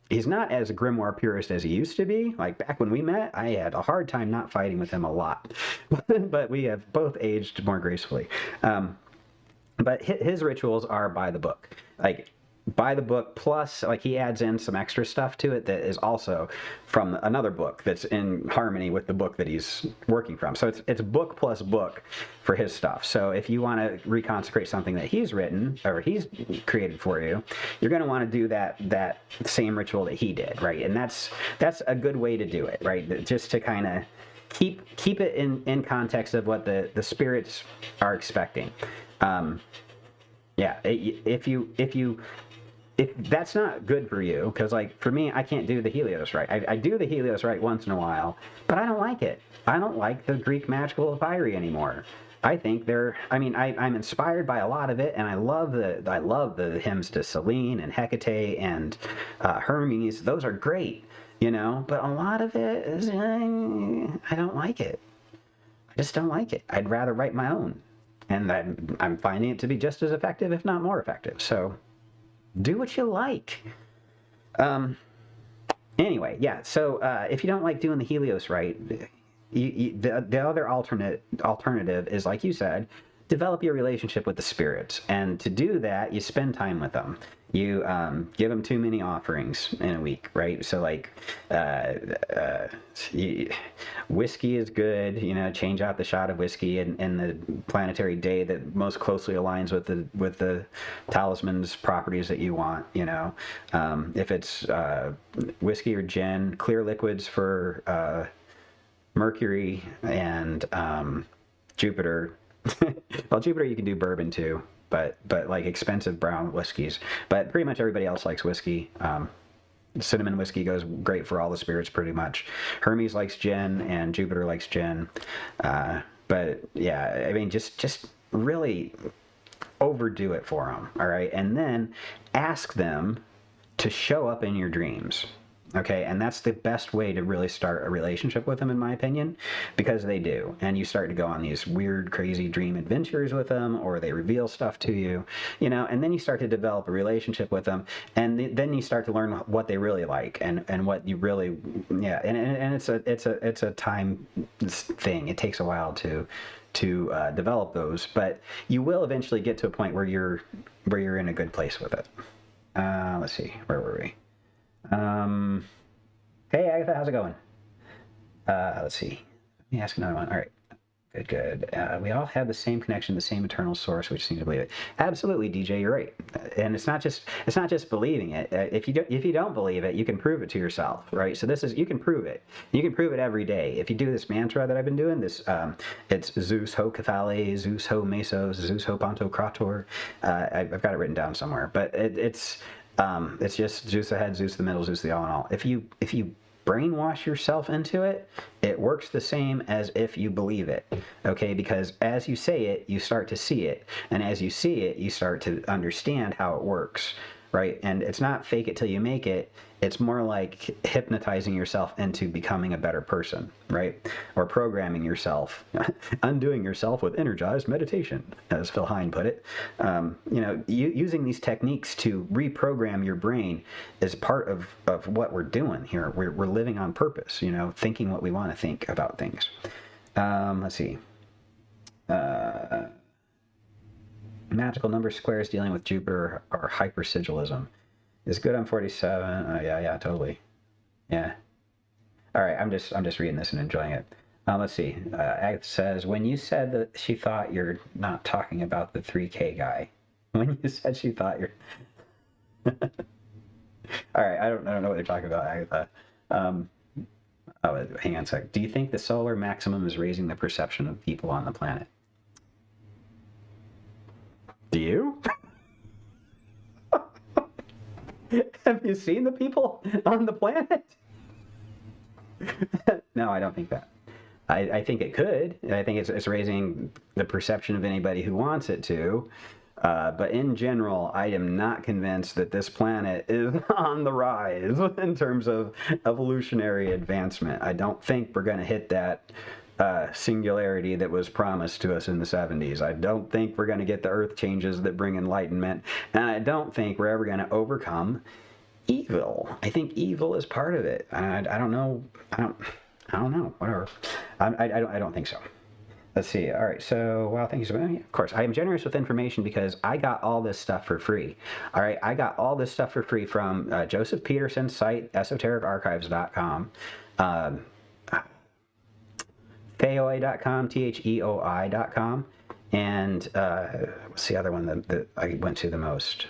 he's not as grimoire purist as he used to be. Like back when we met, I had a hard time not fighting with him a lot, but we have both aged more gracefully. But his rituals are by the book, by the book, plus like he adds in some extra stuff to it that is also from another book that's in harmony with the book that he's working from. So it's book plus book for his stuff. So if you want to reconsecrate something that he's written or he's created for you, you're going to want to do that same ritual that he did, right? And that's a good way to do it, right? Just to kind of keep it in context of what the spirits are expecting. Yeah, if you if that's not good for you, because like for me, I can't do the Helios rite. I do the Helios rite once in a while, but I don't like it. I don't like the Greek magical papyri anymore. I think they're. I mean, I'm inspired by a lot of it, and I love the hymns to Selene and Hecate and Hermes. Those are great, you know. But a lot of it is, I don't like it. I just don't like it. I'd rather write my own, and I'm finding it to be just as effective, if not more effective. So. Do what you like. Anyway, yeah. So if you don't like doing the Helios rite, the other alternative is, like you said, develop your relationship with the spirits, and to do that, you spend time with them. You give them too many offerings in a week, right? So like, whiskey is good. You know, change out the shot of whiskey in the planetary day that most closely aligns with the talisman's properties that you want. You know, if it's whiskey or gin, clear liquids for Mercury and Jupiter. Well, Jupiter you can do bourbon too. But like expensive brown whiskeys. But pretty much everybody else likes whiskey. Cinnamon whiskey goes great for all the spirits pretty much. Hermes likes gin and Jupiter likes gin. But yeah, I mean, just really overdo it for them, all right? And then ask them to show up in your dreams. Okay, and that's the best way to really start a relationship with them, in my opinion, because they do. And you start to go on these weird, crazy dream adventures with them, or they reveal stuff to you, you know, and then you start to develop a relationship with them, and then you start to learn what they really like and what you really, yeah, and it's a time thing. It takes a while to develop those, but you will eventually get to a point where you're in a good place with it. Let's see, where were we? Hey Agatha, how's it going? Let's see. Let me ask another one. All right. Good. We all have the same connection, the same eternal source, which seems to believe it. Absolutely, DJ, you're right. And it's not just believing it. If you don't believe it, you can prove it to yourself, right? So you can prove it. You can prove it every day. If you do this mantra that I've been doing, it's Zeus ho Kephale, Zeus ho Mesos, Zeus ho Pantocrator. I've got it written down somewhere, but it's just Zeus ahead, Zeus the middle, Zeus the all in all. If you brainwash yourself into it, it works the same as if you believe it, okay? Because as you say it, you start to see it. And as you see it, you start to understand how it works, right? And it's not fake it till you make it. It's more like hypnotizing yourself into becoming a better person, right? Or programming yourself, undoing yourself with energized meditation, as Phil Hine put it. Using these techniques to reprogram your brain is part of what we're doing here. We're living on purpose, you know, thinking what we want to think about things. Let's see. Magical number squares dealing with Jupiter or hypersigilism. Is good on 47. Yeah, totally. Yeah. All right, I'm just reading this and enjoying it. Let's see. Agatha says, when you said that she thought you're not talking about the 3K guy. When you said she thought you're... All right, I don't know what they're talking about, Agatha. Hang on a sec. Do you think the solar maximum is raising the perception of people on the planet? Do you? Have you seen the people on the planet? No, I don't think that. I think it could. I think it's raising the perception of anybody who wants it to. But in general, I am not convinced that this planet is on the rise in terms of evolutionary advancement. I don't think we're going to hit that singularity that was promised to us in the 70s. I don't think we're going to get the earth changes that bring enlightenment, and I don't think we're ever going to overcome evil. I think evil is part of it. I don't know. I don't know. Whatever. I don't think so. Let's see. All right. So, well, thank you so much. Of course, I am generous with information because I got all this stuff for free. All right. I got all this stuff for free from Joseph Peterson's site, esotericarchives.com. Theoi.com, THEOI.com, and what's the other one that I went to the most?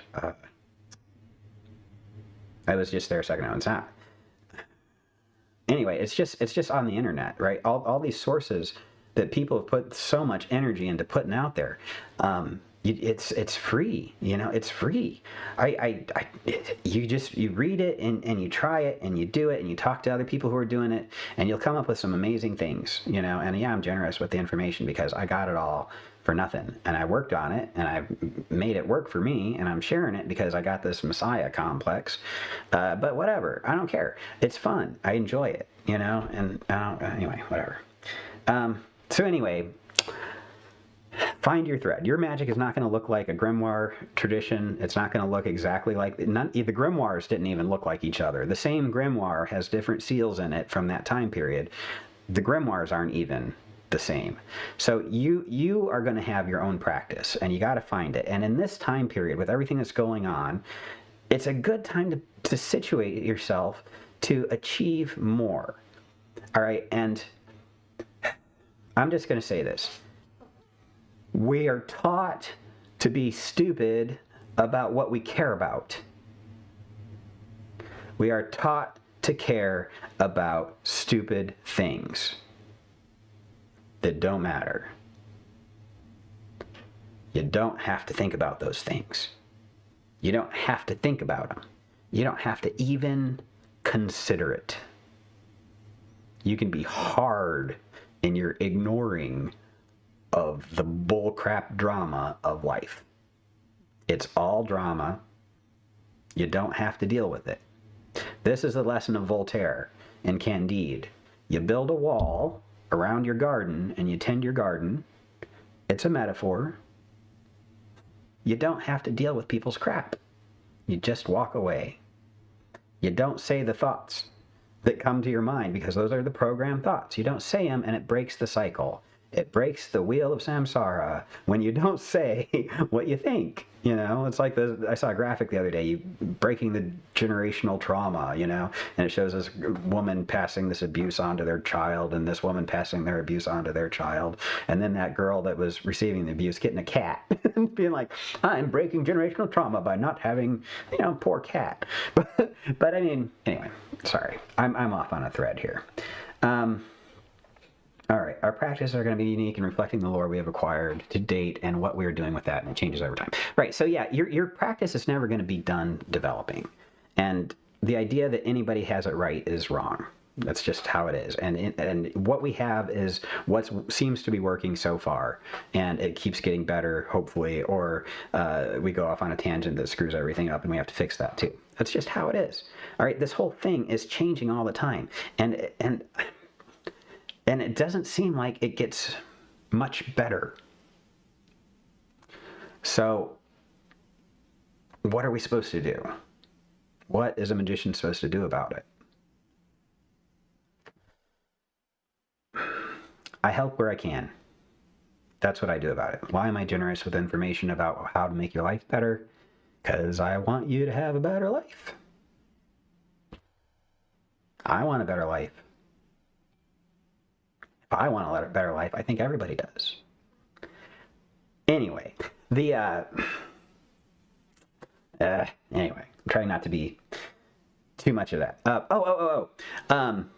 I was just there a second ago. It's not. Anyway, it's just on the internet, right? All these sources that people have put so much energy into putting out there. it's free, it's free. You read it and you try it and you do it and you talk to other people who are doing it and you'll come up with some amazing things, and yeah, I'm generous with the information because I got it all for nothing and I worked on it and I made it work for me and I'm sharing it because I got this Messiah complex, but whatever, I don't care, it's fun, I enjoy it, and anyway, whatever. So anyway, find your thread. Your magic is not going to look like a grimoire tradition. It's not going to look exactly like... the grimoires didn't even look like each other. The same grimoire has different seals in it from that time period. The grimoires aren't even the same. So you are going to have your own practice, and you got to find it. And in this time period, with everything that's going on, it's a good time to situate yourself to achieve more. All right, and I'm just going to say this. We are taught to be stupid about what we care about. We are taught to care about stupid things that don't matter. You don't have to think about those things. You don't have to think about them. You don't have to even consider it. You can be hard in your ignoring of the bullcrap drama of life. It's all drama. You don't have to deal with it. This is the lesson of Voltaire and Candide. You build a wall around your garden and you tend your garden. It's a metaphor. You don't have to deal with people's crap. You just walk away. You don't say the thoughts that come to your mind because those are the programmed thoughts. You don't say them and it breaks the cycle. It breaks the wheel of samsara when you don't say what you think. It's like I saw a graphic the other day, breaking the generational trauma, and it shows this woman passing this abuse onto their child and this woman passing their abuse onto their child. And then that girl that was receiving the abuse getting a cat and being like, I'm breaking generational trauma by not having, poor cat. But I mean, anyway, sorry, I'm off on a thread here. All right, our practices are going to be unique in reflecting the lore we have acquired to date and what we're doing with that, and it changes over time. Right, so yeah, your practice is never going to be done developing. And the idea that anybody has it right is wrong. That's just how it is. And what we have is what seems to be working so far, and it keeps getting better, hopefully, or we go off on a tangent that screws everything up, and we have to fix that too. That's just how it is. All right, this whole thing is changing all the time. And it doesn't seem like it gets much better. So, what are we supposed to do? What is a magician supposed to do about it? I help where I can. That's what I do about it. Why am I generous with information about how to make your life better? Because I want you to have a better life. I want a better life. If I want a better life, I think everybody does. Anyway, anyway, I'm trying not to be too much of that.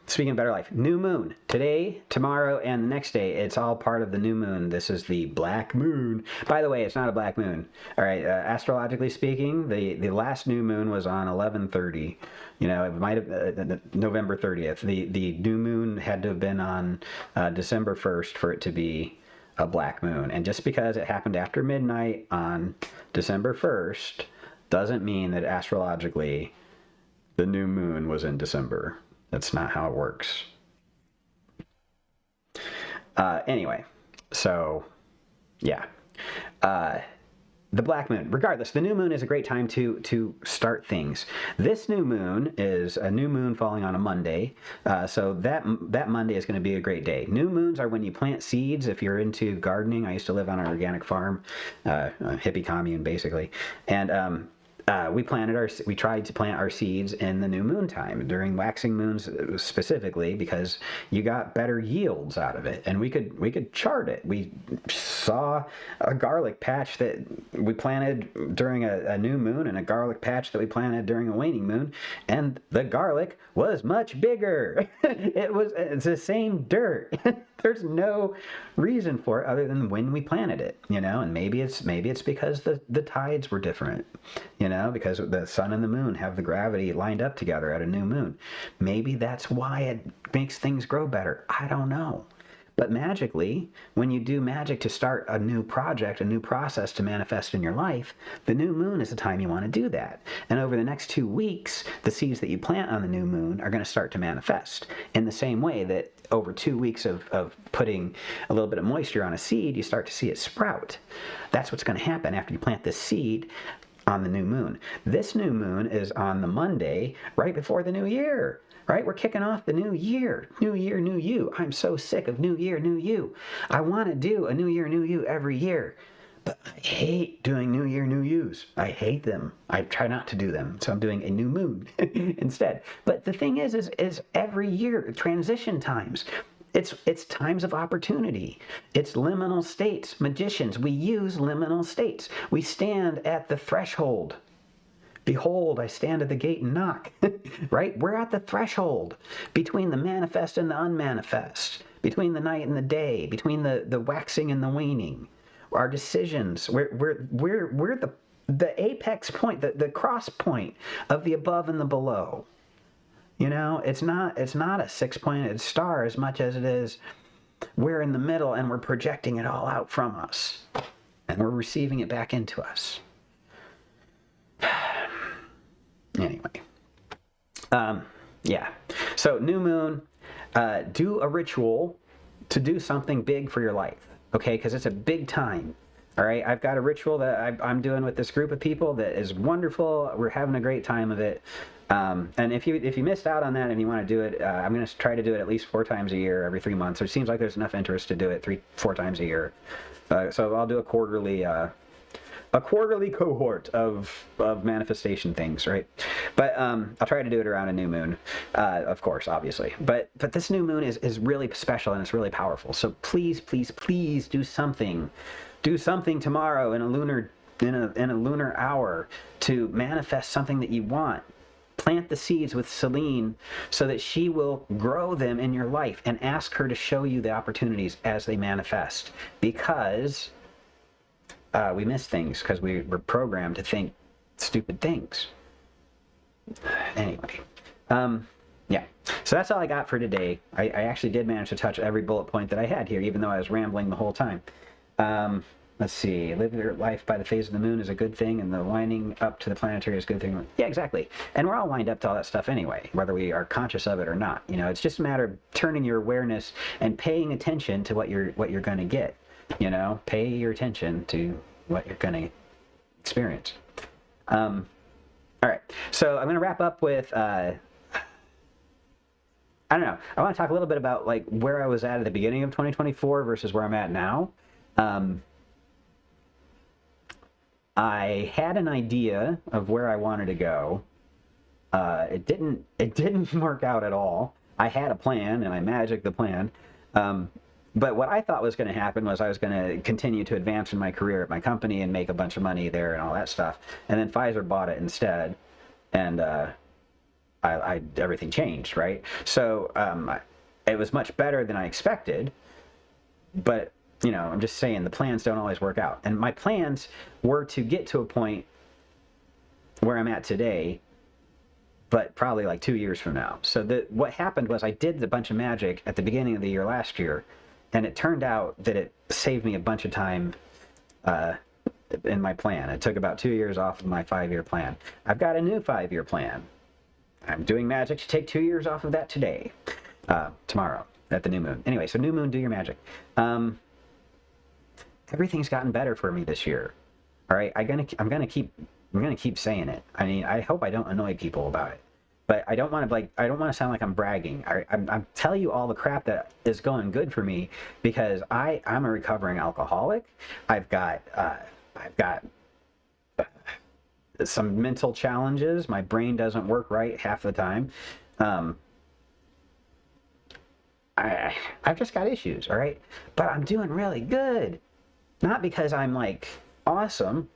Speaking of better life, new moon. Today, tomorrow, and the next day, it's all part of the new moon. This is the black moon. By the way, it's not a black moon. All right, astrologically speaking, the last new moon was on 11/30. It might have November 30th. The new moon had to have been on December 1st for it to be a black moon. And just because it happened after midnight on December 1st doesn't mean that astrologically the new moon was in December. That's not how it works. Anyway, so yeah. The black moon. Regardless, the new moon is a great time to start things. This new moon is a new moon falling on a Monday, so that Monday is going to be a great day. New moons are when you plant seeds. If you're into gardening, I used to live on an organic farm, a hippie commune basically, and we tried to plant our seeds in the new moon time during waxing moons specifically, because you got better yields out of it, and we could chart it. We saw a garlic patch that we planted during a new moon and a garlic patch that we planted during a waning moon, and the garlic was much bigger. It's the same dirt. There's no reason for it other than when we planted it, and maybe it's because the tides were different, because the sun and the moon have the gravity lined up together at a new moon. Maybe that's why it makes things grow better. I don't know. But magically, when you do magic to start a new project, a new process to manifest in your life, the new moon is the time you want to do that. And over the next 2 weeks, the seeds that you plant on the new moon are going to start to manifest in the same way that over 2 weeks of putting a little bit of moisture on a seed, you start to see it sprout. That's what's going to happen after you plant this seed on the new moon. This new moon is on the Monday right before the new year. Right? We're kicking off the new year. New year, new you. I'm so sick of new year, new you. I want to do a new year, new you every year. But I hate doing new year, new yous. I hate them. I try not to do them. So I'm doing a new moon instead. But the thing is every year, transition times. It's times of opportunity. It's liminal states. Magicians, we use liminal states. We stand at the threshold. Behold, I stand at the gate and knock, right? We're at the threshold between the manifest and the unmanifest, between the night and the day, between the waxing and the waning. Our decisions, we're the apex point, the cross point of the above and the below. It's not a 6-pointed star as much as it is we're in the middle and we're projecting it all out from us and we're receiving it back into us. Anyway, yeah. So new moon, do a ritual to do something big for your life, okay? Because it's a big time. All right, I've got a ritual that I'm doing with this group of people that is wonderful. We're having a great time of it. And if you missed out on that and you want to do it, I'm going to try to do it at least 4 times a year, every 3 months. It seems like there's enough interest to do it 3-4 times a year. So I'll do a quarterly cohort of manifestation things, right? But I'll try to do it around a new moon, of course, obviously. But this new moon is really special and it's really powerful. So please, please, please do something. Do something tomorrow in a lunar hour to manifest something that you want. Plant the seeds with Celine so that she will grow them in your life, and ask her to show you the opportunities as they manifest. Because we miss things because we were programmed to think stupid things. Anyway, yeah. So that's all I got for today. I actually did manage to touch every bullet point that I had here, even though I was rambling the whole time. Let's see. Live your life by the phase of the moon is a good thing, and the winding up to the planetary is a good thing. Yeah, exactly. And we're all lined up to all that stuff anyway, whether we are conscious of it or not. It's just a matter of turning your awareness and paying attention to what you're going to get. Pay your attention to what you're going to experience. All right. So I'm going to wrap up with, I don't know. I want to talk a little bit about like where I was at the beginning of 2024 versus where I'm at now. I had an idea of where I wanted to go. It didn't work out at all. I had a plan and I magicked the plan. But what I thought was going to happen was I was going to continue to advance in my career at my company and make a bunch of money there and all that stuff. And then Pfizer bought it instead, and everything changed, right? So it was much better than I expected, but I'm just saying the plans don't always work out. And my plans were to get to a point where I'm at today, but probably like 2 years from now. So what happened was I did a bunch of magic at the beginning of the year last year, and it turned out that it saved me a bunch of time in my plan. It took about 2 years off of my 5-year plan. I've got a new 5-year plan. I'm doing magic to take 2 years off of that today, tomorrow at the new moon. Anyway, so new moon, do your magic. Everything's gotten better for me this year. All right, I'm gonna keep saying it. I mean, I hope I don't annoy people about it, but I don't want to sound like I'm bragging. I'm telling you all the crap that is going good for me because I'm a recovering alcoholic. I've got some mental challenges. My brain doesn't work right half the time. I've just got issues, all right? But I'm doing really good. Not because I'm like awesome,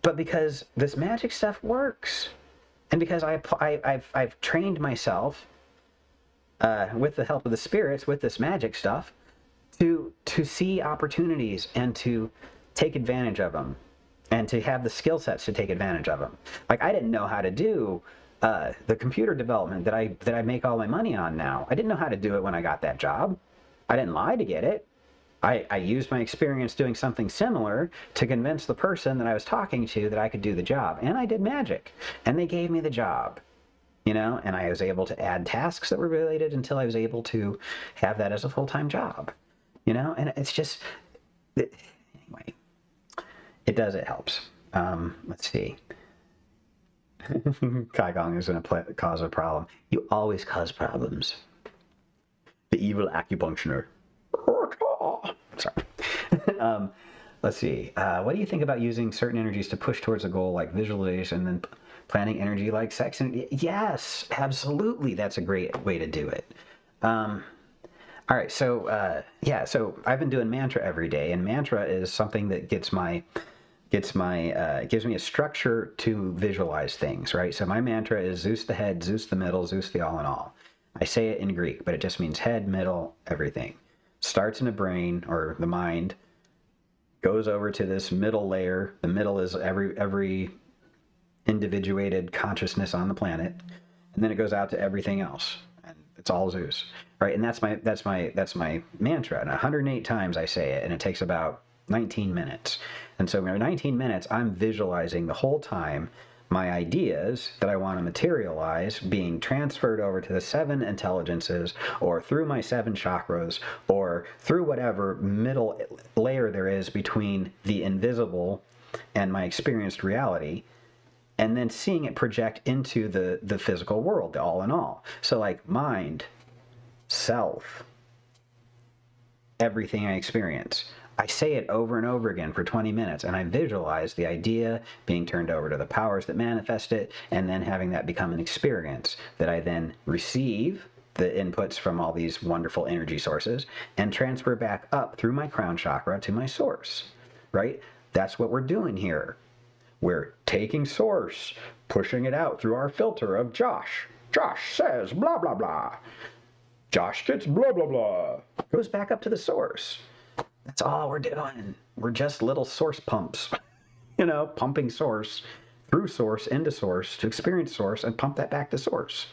but because this magic stuff works. And because I've trained myself with the help of the spirits with this magic stuff to see opportunities and to take advantage of them and to have the skill sets to take advantage of them. Like, I didn't know how to do the computer development that I make all my money on now. I didn't know how to do it when I got that job. I didn't lie to get it. I used my experience doing something similar to convince the person that I was talking to that I could do the job. And I did magic. And they gave me the job. You know, and I was able to add tasks that were related until I was able to have that as a full-time job. You know, and it's just, anyway, it helps. Let's see. Kai Gong is going to cause a problem. You always cause problems. The evil acupunctioner. Sorry. Let's see. What do you think about using certain energies to push towards a goal, like visualization, and then planning energy like sex? Yes, absolutely. That's a great way to do it. All right. So, so I've been doing mantra every day, and mantra is something that gives me a structure to visualize things, right? So my mantra is Zeus the head, Zeus the middle, Zeus the all in all. I say it in Greek, but it just means head, middle, everything. Starts in the brain or the mind, goes over to this middle layer. The middle is every individuated consciousness on the planet, and then it goes out to everything else, and it's all Zeus, right? And that's my mantra. And 108 times I say it, and it takes about 19 minutes. And so in 19 minutes, I'm visualizing the whole time my ideas that I want to materialize being transferred over to the 7 intelligences, or through my 7 chakras, or through whatever middle layer there is between the invisible and my experienced reality, and then seeing it project into the physical world, the all in all. So like mind, self, everything I experience. I say it over and over again for 20 minutes, and I visualize the idea being turned over to the powers that manifest it, and then having that become an experience that I then receive the inputs from all these wonderful energy sources and transfer back up through my crown chakra to my source, right? That's what we're doing here. We're taking source, pushing it out through our filter of Josh. Josh says blah, blah, blah. Josh gets blah, blah, blah. Goes back up to the source. That's all we're doing. We're just little source pumps, you know, pumping source through source into source to experience source and pump that back to source,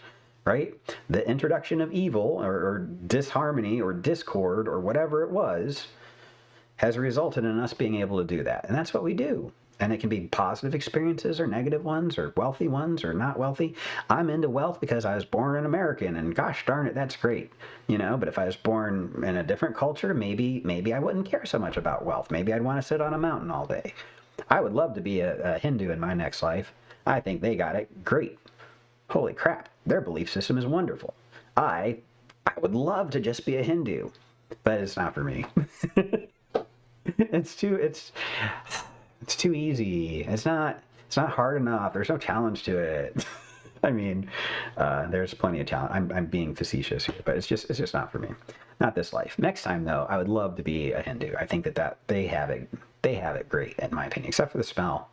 right? The introduction of evil or disharmony or discord or whatever it was has resulted in us being able to do that. And that's what we do. And it can be positive experiences or negative ones or wealthy ones or not wealthy. I'm into wealth because I was born an American, and gosh darn it, that's great. You know, but if I was born in a different culture, maybe I wouldn't care so much about wealth. Maybe I'd want to sit on a mountain all day. I would love to be a Hindu in my next life. I think they got it great. Holy crap, their belief system is wonderful. I would love to just be a Hindu, but it's not for me. It's too easy. It's not hard enough. There's no challenge to it. I mean, there's plenty of challenge. I'm being facetious here, but it's just not for me. Not this life. Next time though, I would love to be a Hindu. I think that they have it great in my opinion, except for the smell.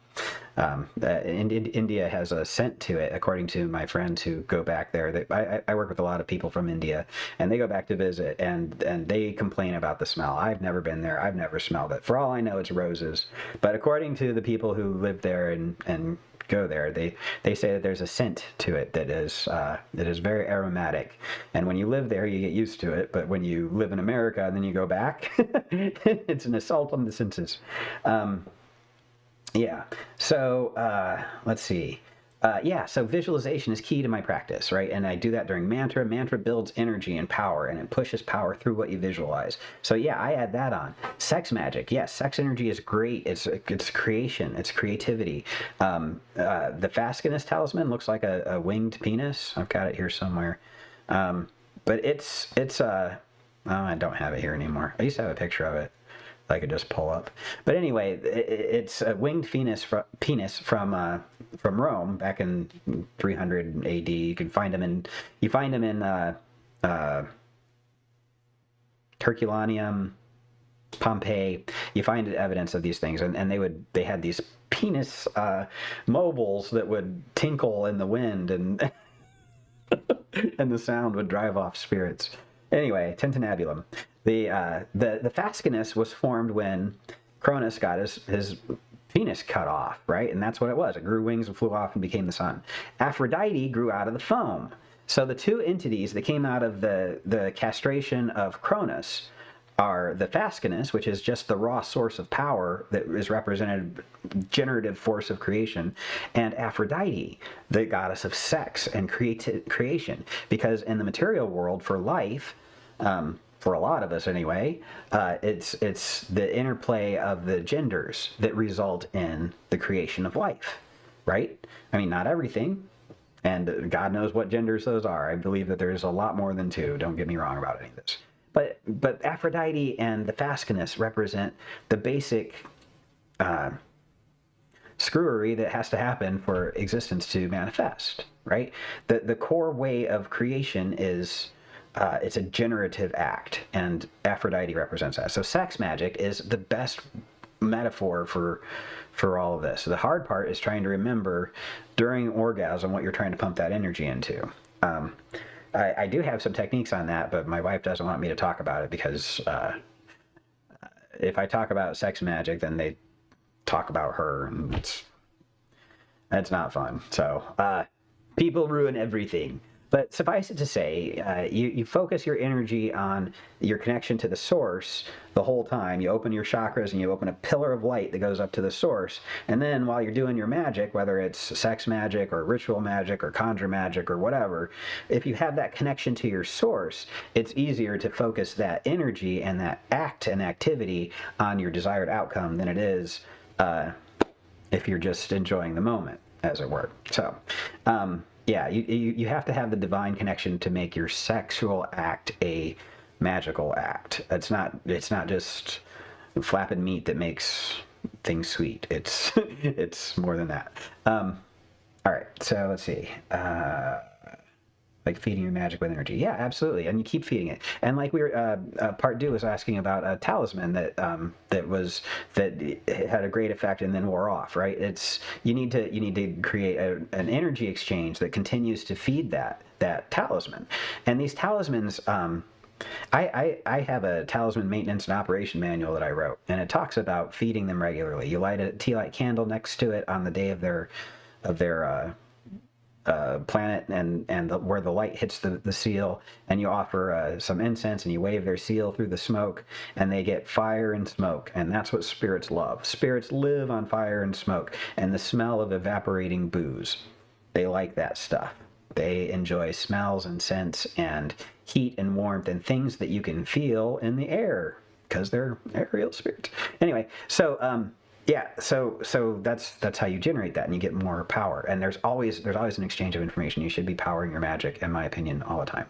India has a scent to it, according to my friends who go back there. I work with a lot of people from India, and they go back to visit, and they complain about the smell. I've never been there. I've never smelled it. For all I know, it's roses. But according to the people who live there and go there, they say that there's a scent to it that is very aromatic. And when you live there, you get used to it. But when you live in America and then you go back, it's an assault on the senses. Yeah. So let's see. So visualization is key to my practice, right? And I do that during mantra. Mantra builds energy and power, and it pushes power through what you visualize. So yeah, I add that on. Sex magic. Yes, sex energy is great. It's creation. It's creativity. The Fascinus talisman looks like a winged penis. I've got it here somewhere. But it's I don't have it here anymore. I used to have a picture of it. I could just pull up. But anyway, it's a winged penis from Rome back in 300 AD. You find them in Herculaneum, Pompeii. You find evidence of these things, and they had these penis mobiles that would tinkle in the wind, and and the sound would drive off spirits. Anyway, tintinnabulum. The fascinus was formed when Cronus got his penis cut off, right? And that's what it was. It grew wings and flew off and became the sun. Aphrodite grew out of the foam. So the two entities that came out of the castration of Cronus are the fascinus, which is just the raw source of power that is represented, generative force of creation, and Aphrodite, the goddess of sex and creation. Because in the material world, for life, for a lot of us anyway, it's the interplay of the genders that result in the creation of life, right? I mean, not everything, and God knows what genders those are. I believe that there's a lot more than two. Don't get me wrong about any of this. But Aphrodite and the fascinus represent the basic screwery that has to happen for existence to manifest, right? The core way of creation is it's a generative act, and Aphrodite represents that. So sex magic is the best metaphor for all of this. So the hard part is trying to remember during orgasm what you're trying to pump that energy into. I do have some techniques on that, but my wife doesn't want me to talk about it because if I talk about sex magic, then they talk about her, and that's not fun. So people ruin everything. But suffice it to say, you focus your energy on your connection to the source the whole time. You open your chakras and you open a pillar of light that goes up to the source. And then while you're doing your magic, whether it's sex magic or ritual magic or conjure magic or whatever, if you have that connection to your source, it's easier to focus that energy and that act and activity on your desired outcome than it is if you're just enjoying the moment, as it were. So, yeah, you have to have the divine connection to make your sexual act a magical act. It's not just flapping meat that makes things sweet. It's more than that. All right, so let's see. Like feeding your magic with energy. Yeah, absolutely, and you keep feeding it. And like we were, part 2 was asking about a talisman that had a great effect and then wore off. Right? You need to create an energy exchange that continues to feed that talisman. And these talismans, I have a talisman maintenance and operation manual that I wrote, and it talks about feeding them regularly. You light a tea light candle next to it on the day of their planet and where the light hits the seal, and you offer some incense and you wave their seal through the smoke, and they get fire and smoke, and that's what spirits love. Spirits live on fire and smoke and the smell of evaporating booze. They like that stuff. They enjoy smells and scents and heat and warmth and things that you can feel in the air because they're aerial spirits. Anyway, so yeah, so that's how you generate that, and you get more power. And there's always an exchange of information. You should be powering your magic, in my opinion, all the time.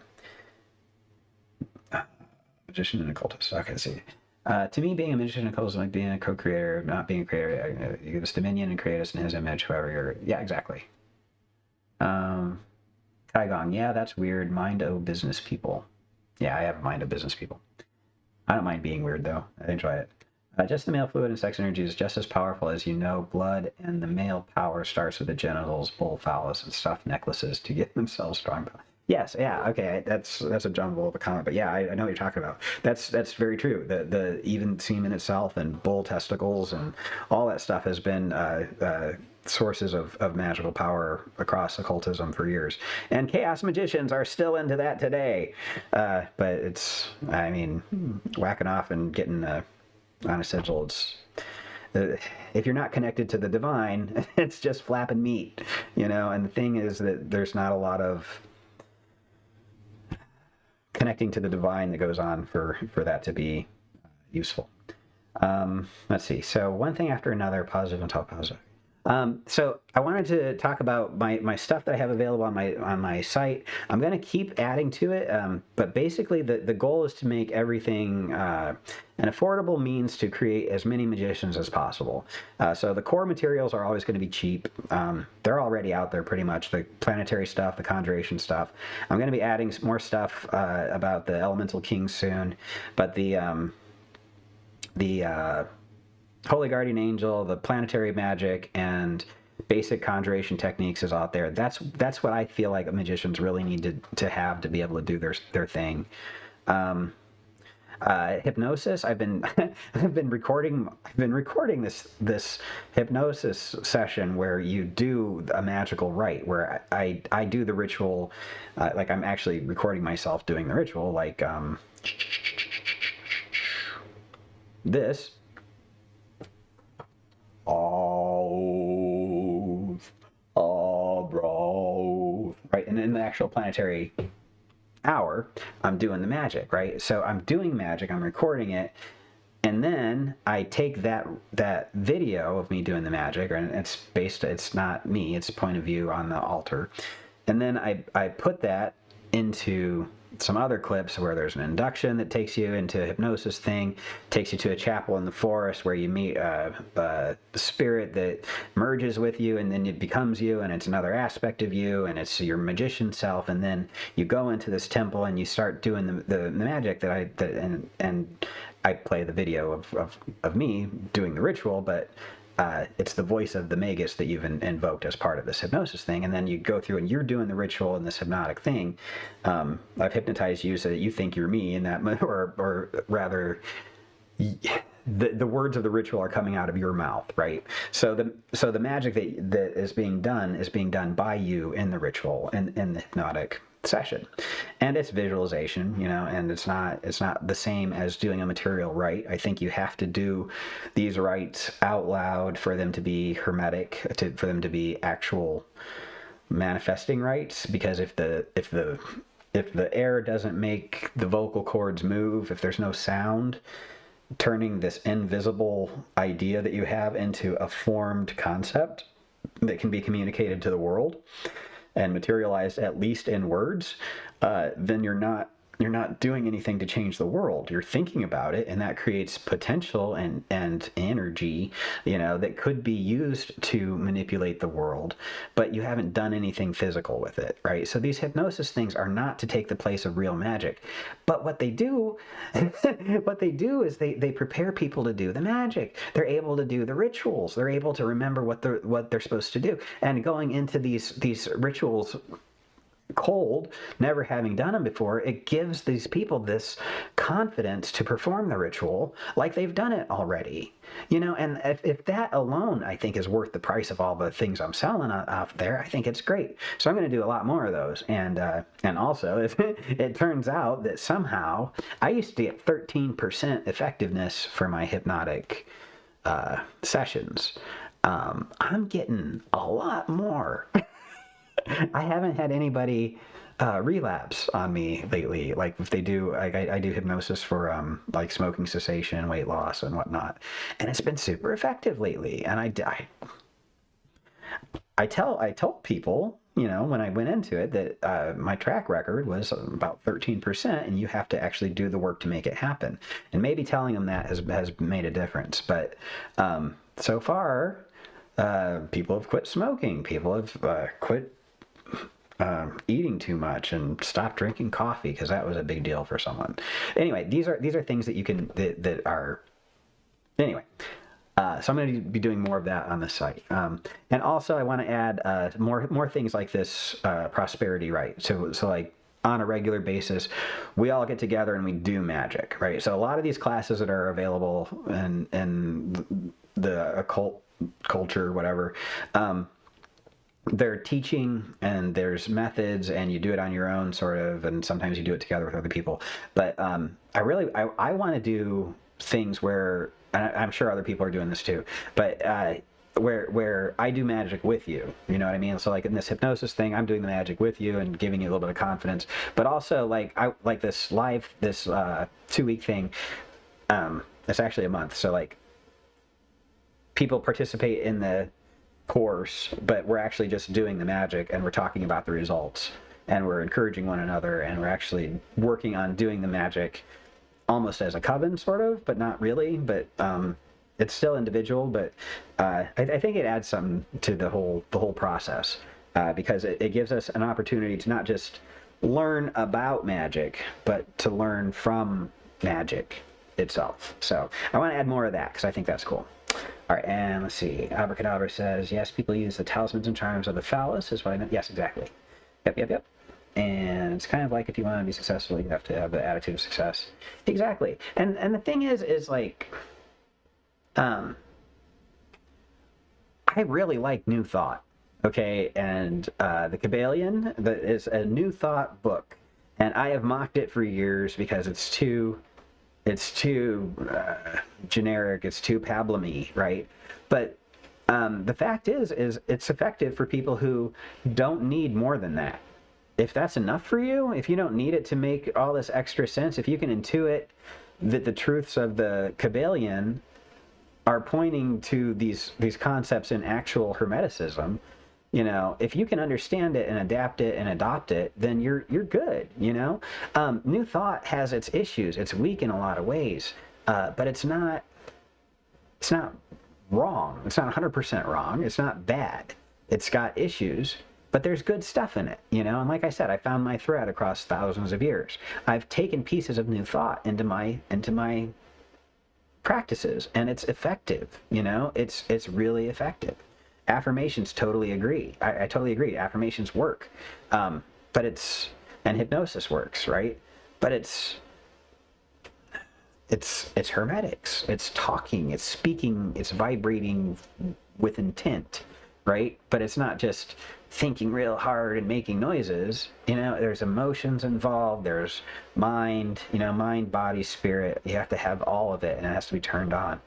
Magician and occultist. Okay, let's see. To me, being a magician and occultist is like being a co-creator, not being a creator. You give us dominion and create us in his image, whoever you're. Yeah, exactly. Kaigong. Yeah, that's weird. Mind o' business people. Yeah, I have a mind of business people. I don't mind being weird, though. I enjoy it. Just the male fluid and sex energy is just as powerful as you know blood, and the male power starts with the genitals, bull phallus, and stuffed necklaces to get themselves strong. Yes, yeah, okay, that's a jumble of a comment, but yeah, I know what you're talking about. That's very true. The even semen itself and bull testicles and all that stuff has been sources of magical power across occultism for years, and chaos magicians are still into that today. But it's, I mean, whacking off and getting on a sigil, if you're not connected to the divine, it's just flapping meat, and the thing is that there's not a lot of connecting to the divine that goes on for that to be useful. Let's see. So one thing after another, positive and top positive. So I wanted to talk about my stuff that I have available on my site. I'm going to keep adding to it, but basically the goal is to make everything an affordable means to create as many magicians as possible. So the core materials are always going to be cheap. They're already out there pretty much. The planetary stuff, the conjuration stuff. I'm going to be adding more stuff about the elemental kings soon, but the Holy Guardian Angel, the Planetary Magic, and basic conjuration techniques is out there. That's what I feel like magicians really need to have to be able to do their thing. Hypnosis. I've been recording this hypnosis session where you do a magical rite, where I do the ritual, like I'm actually recording myself doing the ritual, like this. Right, and in the actual planetary hour, I'm doing the magic, right? So I'm doing magic, I'm recording it, and then I take that video of me doing the magic, and it's not me, it's point of view on the altar, and then I put that into some other clips where there's an induction that takes you into a hypnosis thing, takes you to a chapel in the forest where you meet a spirit that merges with you, and then it becomes you, and it's another aspect of you, and it's your magician self, and then you go into this temple and you start doing the magic and I play the video of me doing the ritual, but it's the voice of the magus that you've invoked as part of this hypnosis thing, and then you go through and you're doing the ritual in this hypnotic thing. I've hypnotized you so that you think you're me in that, or rather, the words of the ritual are coming out of your mouth, right? So the magic that is being done by you in the ritual and in the hypnotic session, and it's visualization, and it's not the same as doing a material rite. I think you have to do these rites out loud for them to be hermetic, for them to be actual manifesting rites, because if the air doesn't make the vocal cords move, if there's no sound, turning this invisible idea that you have into a formed concept that can be communicated to the world and materialized at least in words, then you're not doing anything to change the world. You're thinking about it, and that creates potential and energy, that could be used to manipulate the world, but you haven't done anything physical with it, right? So these hypnosis things are not to take the place of real magic, but what they do is they prepare people to do the magic. They're able to do the rituals. They're able to remember what they're supposed to do, and going into these rituals cold, never having done them before, it gives these people this confidence to perform the ritual like they've done it already, and if that alone, I think, is worth the price of all the things I'm selling out there, I think it's great. So I'm going to do a lot more of those, and also it turns out that somehow I used to get 13% effectiveness for my hypnotic sessions. I'm getting a lot more. I haven't had anybody relapse on me lately. Like if they do, I do hypnosis for like smoking cessation, weight loss, and whatnot, and it's been super effective lately. And I told people, when I went into it, that my track record was about 13%, and you have to actually do the work to make it happen. And maybe telling them that has made a difference. But so far, people have quit smoking. People have quit eating too much and stop drinking coffee, because that was a big deal for someone. Anyway, these are things that you can that are anyway. So I'm going to be doing more of that on the site, and also I want to add more things like this prosperity rite. So like on a regular basis, we all get together and we do magic, right? So a lot of these classes that are available in the occult culture, whatever. They're teaching, and there's methods, and you do it on your own, sort of, and sometimes you do it together with other people. But I want to do things where, and I'm sure other people are doing this too, but where I do magic with you, you know what I mean? So like in this hypnosis thing, I'm doing the magic with you and giving you a little bit of confidence, but also like this 2-week thing. It's actually a month, so like people participate in the course, but we're actually just doing the magic and we're talking about the results and we're encouraging one another and we're actually working on doing the magic almost as a coven, sort of, but not really. But it's still individual. But I think it adds something to the whole process because it gives us an opportunity to not just learn about magic, but to learn from magic itself. So I want to add more of that because I think that's cool. All right, and let's see. Abracadabra says, yes, people use the talismans and charms of the phallus, is what I meant. Yes, exactly. Yep. And it's kind of like if you want to be successful, you have to have the attitude of success. Exactly. And the thing is like, I really like New Thought. Okay, and the Kybalion is a New Thought book, and I have mocked it for years because it's too generic, it's too pablum-y, right? But the fact is it's effective for people who don't need more than that. If that's enough for you, if you don't need it to make all this extra sense, if you can intuit that the truths of the Kybalion are pointing to these concepts in actual Hermeticism, you know, if you can understand it and adapt it and adopt it, then you're good, you know? New Thought has its issues. It's weak in a lot of ways, but it's not wrong. It's not 100% wrong. It's not bad. It's got issues, but there's good stuff in it, you know? And like I said, I found my thread across thousands of years. I've taken pieces of New Thought into my practices, and it's effective, you know? It's really effective. Affirmations, totally agree. I totally agree. Affirmations work, and hypnosis works, right? But it's hermetics. It's talking. It's speaking. It's vibrating with intent, right? But it's not just thinking real hard and making noises. You know, there's emotions involved. There's mind. You know, mind, body, spirit. You have to have all of it, and it has to be turned on.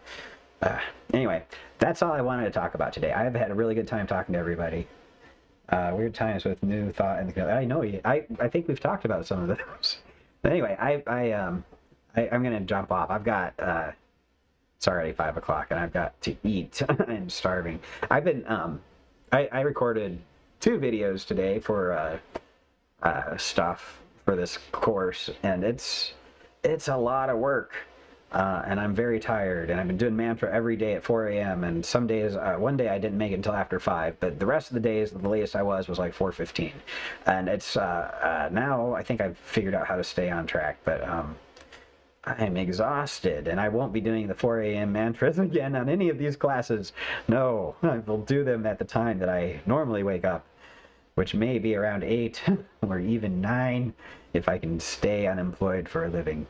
Anyway, that's all I wanted to talk about today. I've had a really good time talking to everybody. Weird times with New Thought and the. I know you. I think we've talked about some of those. But anyway, I'm gonna jump off. I've got it's already 5 o'clock and I've got to eat. I'm starving. I've been I recorded 2 videos today for stuff for this course, and it's a lot of work. And I'm very tired, and I've been doing mantra every day at 4 a.m. and some days, one day I didn't make it until after 5, but the rest of the days, the latest I was like 4:15. And it's, now I think I've figured out how to stay on track, but I'm exhausted, and I won't be doing the 4 a.m. mantras again on any of these classes. No, I will do them at the time that I normally wake up, which may be around 8 or even 9 if I can stay unemployed for a living.